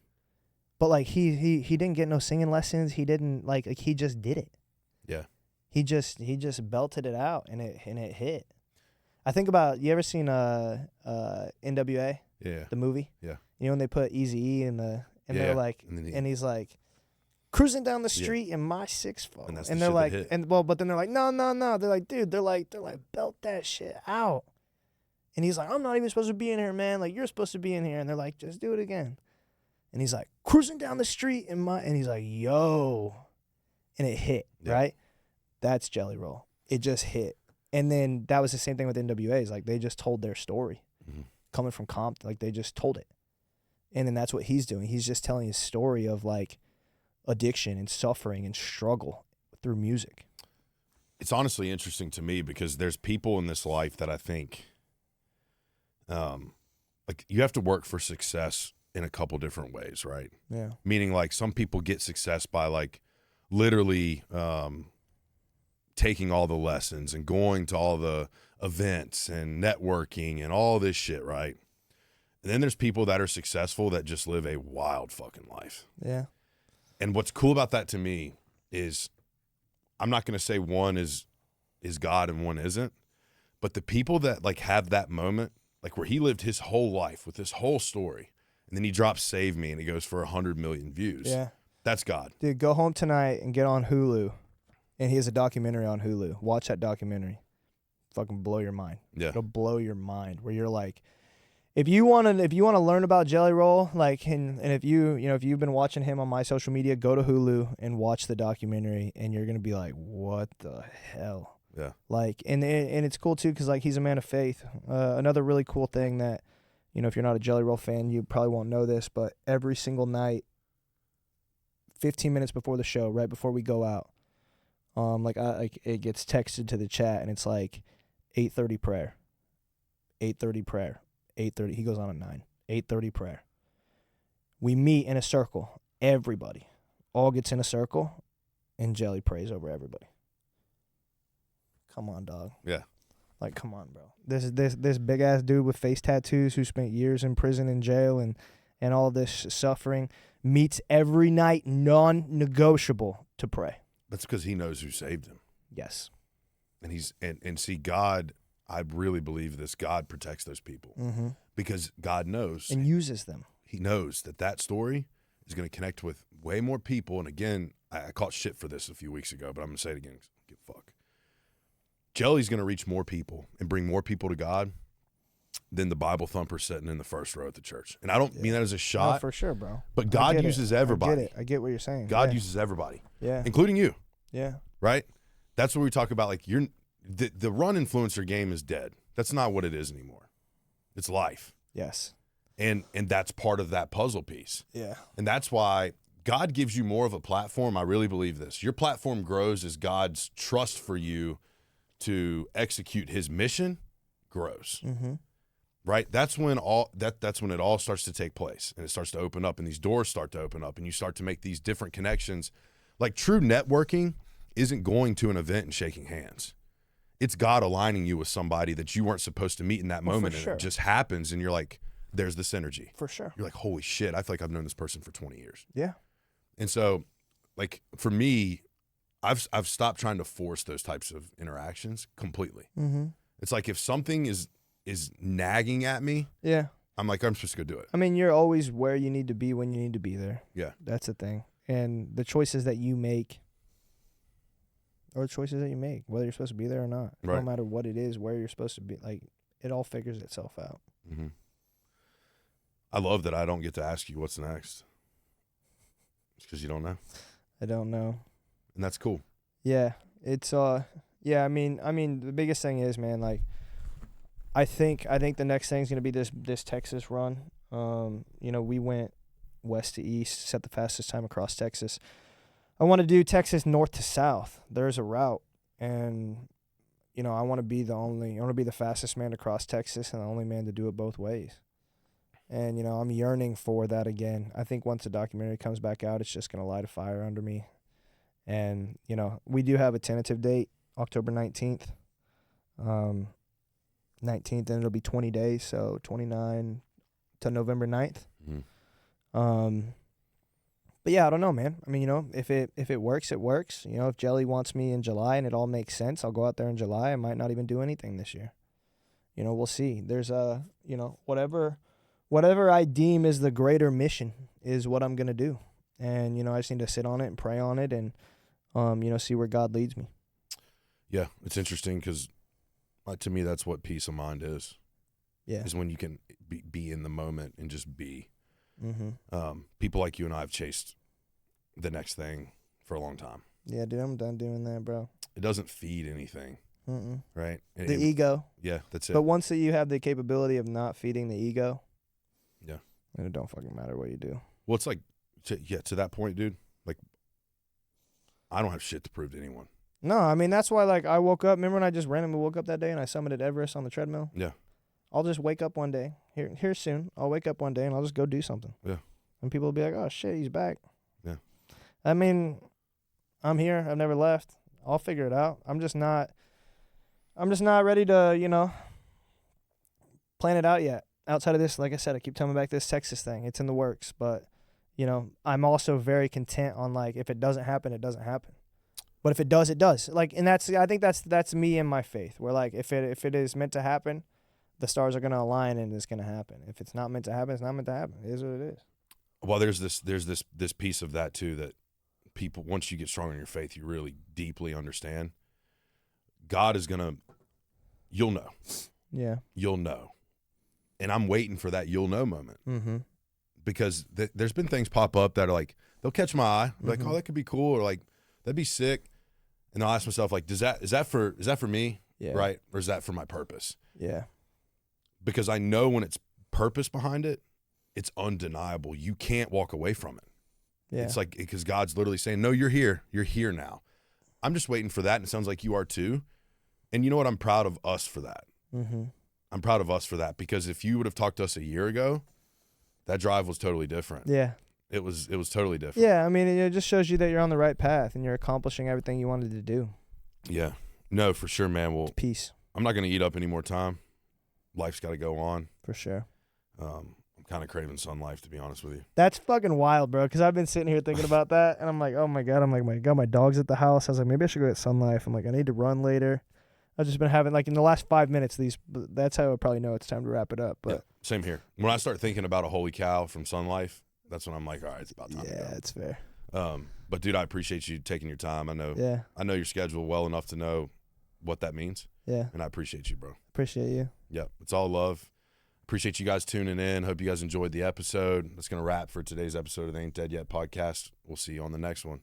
But like he didn't get no singing lessons. He didn't like he just did it. Yeah. He just belted it out and it hit. I think about, you ever seen NWA? Yeah. The movie? Yeah. When they put Eazy-E they're like, and he's like cruising down the street in my 6'4", and they're like, but then they're like, no. They're like, dude, they're like, belt that shit out. And he's like, I'm not even supposed to be in here, man. Like, you're supposed to be in here. And they're like, just do it again. And he's like, cruising down the street and he's like, yo, and it hit, right? That's Jelly Roll. It just hit. And then that was the same thing with NWAs. Like, they just told their story coming from Compton. Like, they just told it. And then that's what he's doing. He's just telling his story of, like, addiction and suffering and struggle through music. It's honestly interesting to me because there's people in this life that I think, like, you have to work for success in a couple different ways, right? Yeah. Meaning, like, some people get success by, like, literally taking all the lessons and going to all the events and networking and all this shit, right? And then there's people that are successful that just live a wild fucking life. Yeah. And what's cool about that to me is, I'm not going to say one is God and one isn't, but the people that, like, have that moment, like, where he lived his whole life with this whole story, and then he drops Save Me and it goes for 100 million views. Yeah. That's God. Dude, go home tonight and get on Hulu. And he has a documentary on Hulu. Watch that documentary. Fucking blow your mind. Yeah. It'll blow your mind. Where you're like, if you want to learn about Jelly Roll, like, and if you've been watching him on my social media, go to Hulu and watch the documentary, and you're gonna be like, what the hell? Yeah. Like, and it's cool too, because, like, he's a man of faith. Another really cool thing that, if you're not a Jelly Roll fan, you probably won't know this, but every single night, 15 minutes before the show, right before we go out, it gets texted to the chat, and it's like 8:30 prayer, 8:30 prayer, 8:30. He goes on at 9. 8:30 prayer. We meet in a circle. Everybody all gets in a circle, and Jelly prays over everybody. Come on, dog. Yeah. Like, come on, bro. This big ass dude with face tattoos who spent years in prison and jail and all this suffering meets every night, non-negotiable, to pray. That's because he knows who saved him. Yes. And and see, God, I really believe this, God protects those people because God knows. And uses them. He knows that story is going to connect with way more people. And again, I caught shit for this a few weeks ago, but I'm going to say it again. Give a fuck. Jelly's going to reach more people and bring more people to God than the Bible thumper sitting in the first row at the church. And I don't mean that as a shot. No, for sure, bro. But God uses everybody. I get what you're saying. God uses everybody. Yeah. Including you. Yeah. Right? That's what we talk about. Like, the run influencer game is dead. That's not what it is anymore. It's life. Yes. And that's part of that puzzle piece. Yeah. And that's why God gives you more of a platform. I really believe this. Your platform grows as God's trust for you to execute his mission grows. Mm-hmm. Right? That's when that's when it all starts to take place, and it starts to open up, and these doors start to open up, and you start to make these different connections. Like, true networking isn't going to an event and shaking hands. It's God aligning you with somebody that you weren't supposed to meet in that moment, and it just happens, and you're like, there's the synergy. For sure. You're like, holy shit, I feel like I've known this person for 20 years. Yeah. And so, like, for me, I've stopped trying to force those types of interactions completely. Mm-hmm. It's like, if something is nagging at me, yeah, I'm like, I'm supposed to go do it. I mean, you're always where you need to be when you need to be there. Yeah. That's the thing. And the choices that you make are the choices that you make, whether you're supposed to be there or not. Right. No matter what it is, where you're supposed to be, like, it all figures itself out. Mm-hmm. I love that I don't get to ask you what's next. It's because you don't know. I don't know. And that's cool. Yeah. It's yeah, I mean the biggest thing is, man, like, I think the next thing is going to be this Texas run. We went west to east, set the fastest time across Texas. I want to do Texas north to south. There's a route, and I want to be the fastest man across Texas and the only man to do it both ways. And I'm yearning for that again. I think once the documentary comes back out, it's just going to light a fire under me. And we do have a tentative date, October 19th. 19th, and it'll be 20 days, so 29 to November 9th. Mm-hmm. But yeah, I don't know, man. I mean, if it works, it works. If Jelly wants me in July and it all makes sense, I'll go out there in July. I might not even do anything this year. We'll see. There's whatever I deem is the greater mission is what I'm gonna do. And I just need to sit on it and pray on it and see where God leads me. Yeah, it's interesting because to me, that's what peace of mind is. Yeah. Is when you can be in the moment and just be. People like you and I have chased the next thing for a long time. Yeah, dude, I'm done doing that, bro. It doesn't feed anything, right? The ego. Yeah, that's it. But once that you have the capability of not feeding the ego, yeah, it don't fucking matter what you do. Well, it's like, to that point, dude, like, I don't have shit to prove to anyone. No, I mean, that's why, like, I woke up. Remember when I just randomly woke up that day and I summited Everest on the treadmill? Yeah. I'll just wake up one day. Here soon. I'll wake up one day and I'll just go do something. Yeah. And people will be like, oh, shit, he's back. Yeah. I mean, I'm here. I've never left. I'll figure it out. I'm just not ready to, plan it out yet. Outside of this, like I said, I keep coming back to this Texas thing. It's in the works. But, I'm also very content on, like, if it doesn't happen, it doesn't happen. But if it does, it does. Like, and I think that's me and my faith. Where, like, if it is meant to happen, the stars are gonna align and it's gonna happen. If it's not meant to happen, it's not meant to happen. It is what it is. Well, there's this piece of that too, that people, once you get strong in your faith, you really deeply understand. God is you'll know. Yeah. You'll know. And I'm waiting for that you'll know moment. Because there's been things pop up that are like, they'll catch my eye, like, oh, that could be cool, or like, that'd be sick. And I'll ask myself, like, is that for me? Yeah. Right? Or is that for my purpose? Yeah. Because I know when it's purpose behind it, it's undeniable. You can't walk away from it. Yeah. It's like, because God's literally saying, no, you're here. You're here now. I'm just waiting for that, and it sounds like you are too. And you know what? I'm proud of us for that. I'm proud of us for that, because if you would have talked to us a year ago, that drive was totally different. Yeah. It was totally different. Yeah, I mean, it just shows you that you're on the right path and you're accomplishing everything you wanted to do. Yeah. No, for sure, man. Well, peace. I'm not going to eat up any more time. Life's got to go on. For sure. I'm kind of craving Sun Life, to be honest with you. That's fucking wild, bro, because I've been sitting here thinking about that, and I'm like, oh, my God. I'm like, got my dog's at the house. I was like, maybe I should go get Sun Life. I'm like, I need to run later. I've just been having, like, in the last 5 minutes, that's how I probably know it's time to wrap it up. But yeah, same here. When I start thinking about a holy cow from Sun Life, that's when I'm like, all right, it's about time to go. Yeah, it's fair. But, dude, I appreciate you taking your time. I know your schedule well enough to know what that means. Yeah. And I appreciate you, bro. Appreciate you. Yep. It's all love. Appreciate you guys tuning in. Hope you guys enjoyed the episode. That's going to wrap for today's episode of the Ain't Dead Yet podcast. We'll see you on the next one.